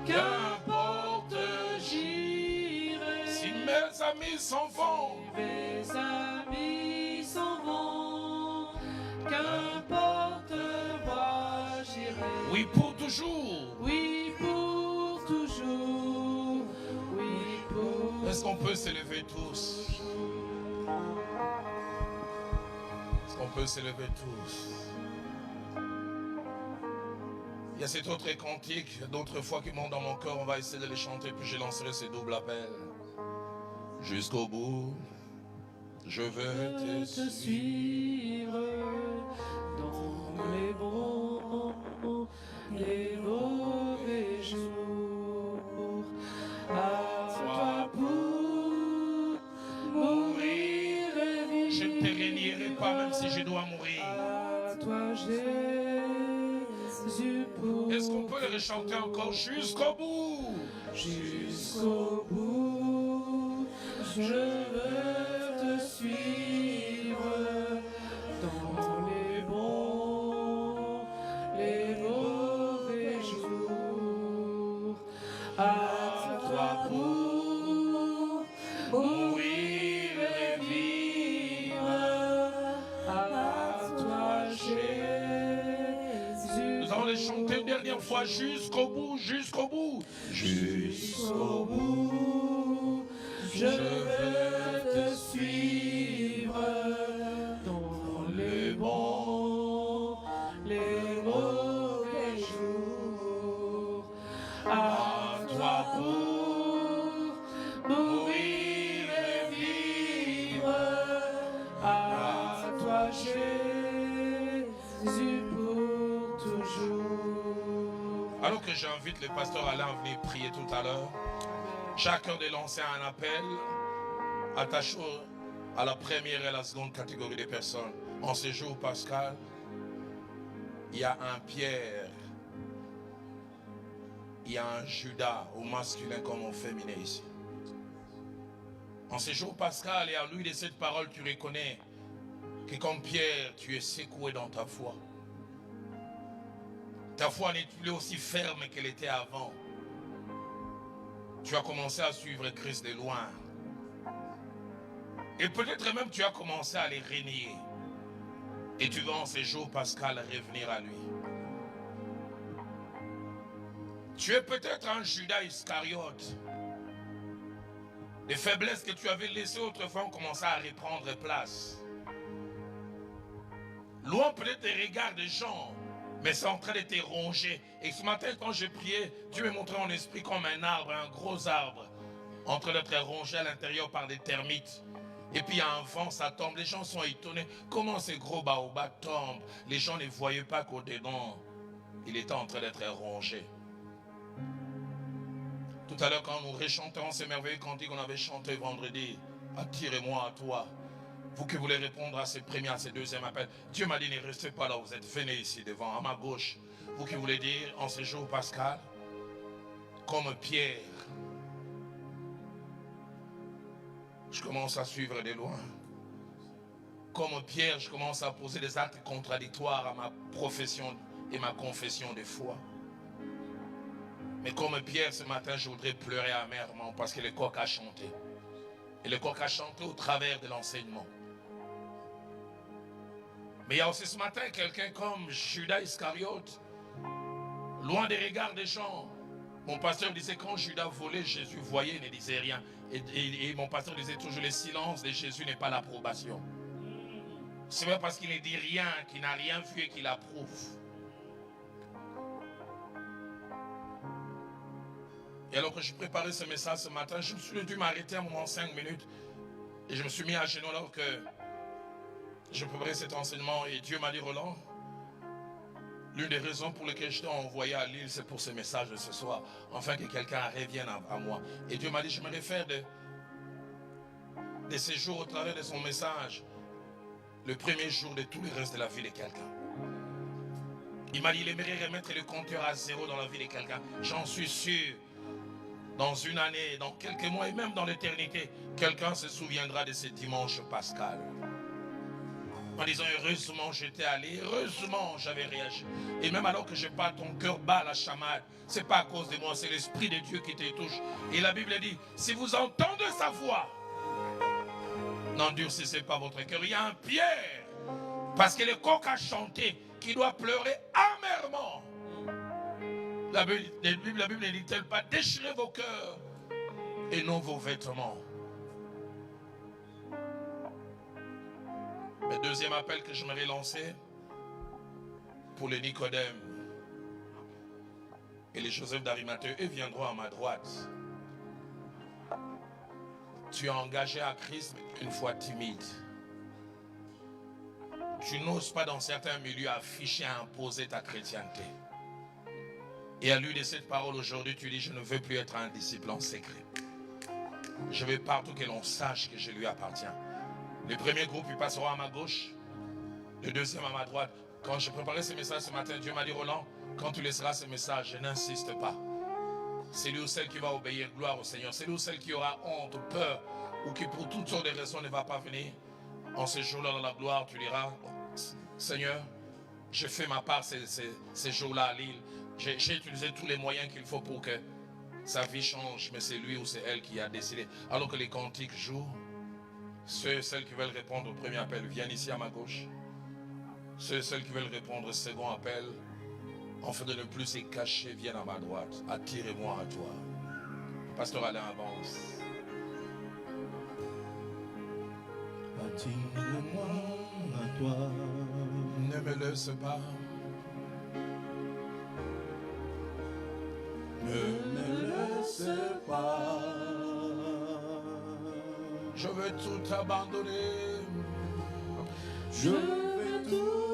qu'importe j'irai. amis s'en vont. Si mes amis s'en vont, qu'importe moi j'irai. Oui, pour toujours. Oui, pour toujours. Oui, pour Est-ce qu'on peut s'élever tous? Est-ce qu'on peut s'élever tous? Il y a cet autre cantique, d'autres fois qui montent dans mon cœur, on va essayer de les chanter, puis je lancerai ce double appel. Jusqu'au bout, je veux te suivre dans les bons, les mauvais jours. À toi pour mourir et vivre. Je ne te rénierai pas même si je dois mourir. À toi Jésus pour. Est-ce qu'on peut le chanter encore jusqu'au bout? Jusqu'au bout, je veux te suivre dans les bons, les mauvais jours. À toi pour mourir et vivre. À toi Jésus. Nous allons les chanter une dernière fois jusqu'au bout, jusqu'au bout. Jusqu'au bout, je veux te suivre dans les bons, les mauvais jours. À toi pour mourir et vivre. À toi Jésus pour toujours. Alors que j'invite le pasteur Alain à venir prier tout à l'heure, chacun de lancer un appel attaché à la première et la seconde catégorie des personnes. En ce jour pascal, il y a un Pierre, il y a un Judas, au masculin comme au féminin ici. En ce jour pascal, et à lui de cette parole, tu reconnais que comme Pierre, tu es secoué dans ta foi. Ta foi n'est plus aussi ferme qu'elle était avant. Tu as commencé à suivre Christ de loin. Et peut-être même tu as commencé à les renier. Et tu vas en ces jours, Pascal, revenir à lui. Tu es peut-être un Judas Iscariote. Les faiblesses que tu avais laissées autrefois ont commencé à reprendre place. Loin peut-être des regards des gens, mais c'est en train de te ronger. Et ce matin, quand j'ai prié, Dieu me montrait en esprit comme un arbre, un gros arbre, en train d'être rongé à l'intérieur par des termites. Et puis il y a un vent, ça tombe. Les gens sont étonnés. Comment ces gros baobabs tombent? Les gens ne voyaient pas qu'au-dedans, il était en train d'être rongé. Tout à l'heure, quand nous rechanterons ces merveilleux cantiques qu'on avait chanté vendredi, attirez-moi à toi. Vous qui voulez répondre à ces premiers, à ces deuxièmes appels, Dieu m'a dit, ne restez pas là où vous êtes, venez ici devant, à ma gauche. Vous qui voulez dire, en ce jour, Pascal, comme Pierre, je commence à suivre de loin. Comme Pierre, je commence à poser des actes contradictoires à ma profession et ma confession de foi. Mais comme Pierre, ce matin, je voudrais pleurer amèrement parce que le coq a chanté. Et le coq a chanté au travers de l'enseignement. Mais il y a aussi ce matin quelqu'un comme Judas Iscariote, loin des regards des gens. Mon pasteur disait quand Judas volait, Jésus voyait et ne disait rien. Et mon pasteur disait toujours, le silence de Jésus n'est pas l'approbation. C'est pas parce qu'il ne dit rien, qu'il n'a rien vu et qu'il approuve. Et alors que je préparais ce message ce matin, je me suis dû m'arrêter un moment 5 minutes. Et je me suis mis à genoux alors que je préparais cet enseignement. Et Dieu m'a dit, Roland, l'une des raisons pour lesquelles je t'ai envoyé à Lille, c'est pour ce message de ce soir. Enfin que quelqu'un revienne à moi. Et Dieu m'a dit, je me réfère de ces jours au travers de son message. Le premier jour de tout le reste de la vie de quelqu'un. Il m'a dit, il aimerait remettre le compteur à zéro dans la vie de quelqu'un. J'en suis sûr. Dans une année, dans quelques mois et même dans l'éternité, quelqu'un se souviendra de ce dimanche pascal. En disant, heureusement j'étais allé, heureusement j'avais réagi. Et même alors que je parle, ton cœur bat la chamade. Ce n'est pas à cause de moi, c'est l'Esprit de Dieu qui te touche. Et la Bible dit, si vous entendez sa voix, N'endurcissez pas votre cœur. Il y a un Pierre, parce que le coq a chanté, qui doit pleurer amèrement. La Bible ne dit-elle pas, déchirez vos cœurs et non vos vêtements. Le deuxième appel que j'aimerais lancer pour les Nicodème et les Joseph d'Arimathée, eux viendront à ma droite. Tu es engagé à Christ une fois timide. Tu n'oses pas dans certains milieux afficher, imposer ta chrétienté. Et à lui de cette parole aujourd'hui, tu dis, je ne veux plus être un disciple en secret. Je veux partout que l'on sache que je lui appartiens. Le premier groupe, ils passeront à ma gauche. Le deuxième à ma droite. Quand je préparais ce message ce matin, Dieu m'a dit, Roland, quand tu laisseras ce message, je n'insiste pas. C'est lui ou celle qui va obéir, gloire au Seigneur. C'est lui ou celle qui aura honte, peur, ou qui pour toutes sortes de raisons ne va pas venir. En ce jour-là, dans la gloire, tu diras, Seigneur, je fais ma part ces jours-là à Lille. J'ai utilisé tous les moyens qu'il faut pour que sa vie change, mais c'est lui ou c'est elle qui a décidé. Alors que les cantiques jouent, ceux et celles qui veulent répondre au premier appel viennent ici à ma gauche. Ceux et celles qui veulent répondre au second appel, afin de ne plus se cacher, viennent à ma droite. Attirez-moi à toi. Pasteur Alain avance. Attire-moi à toi. Ne me laisse pas. Ne me laisse pas. Je veux tout abandonner. Je veux tout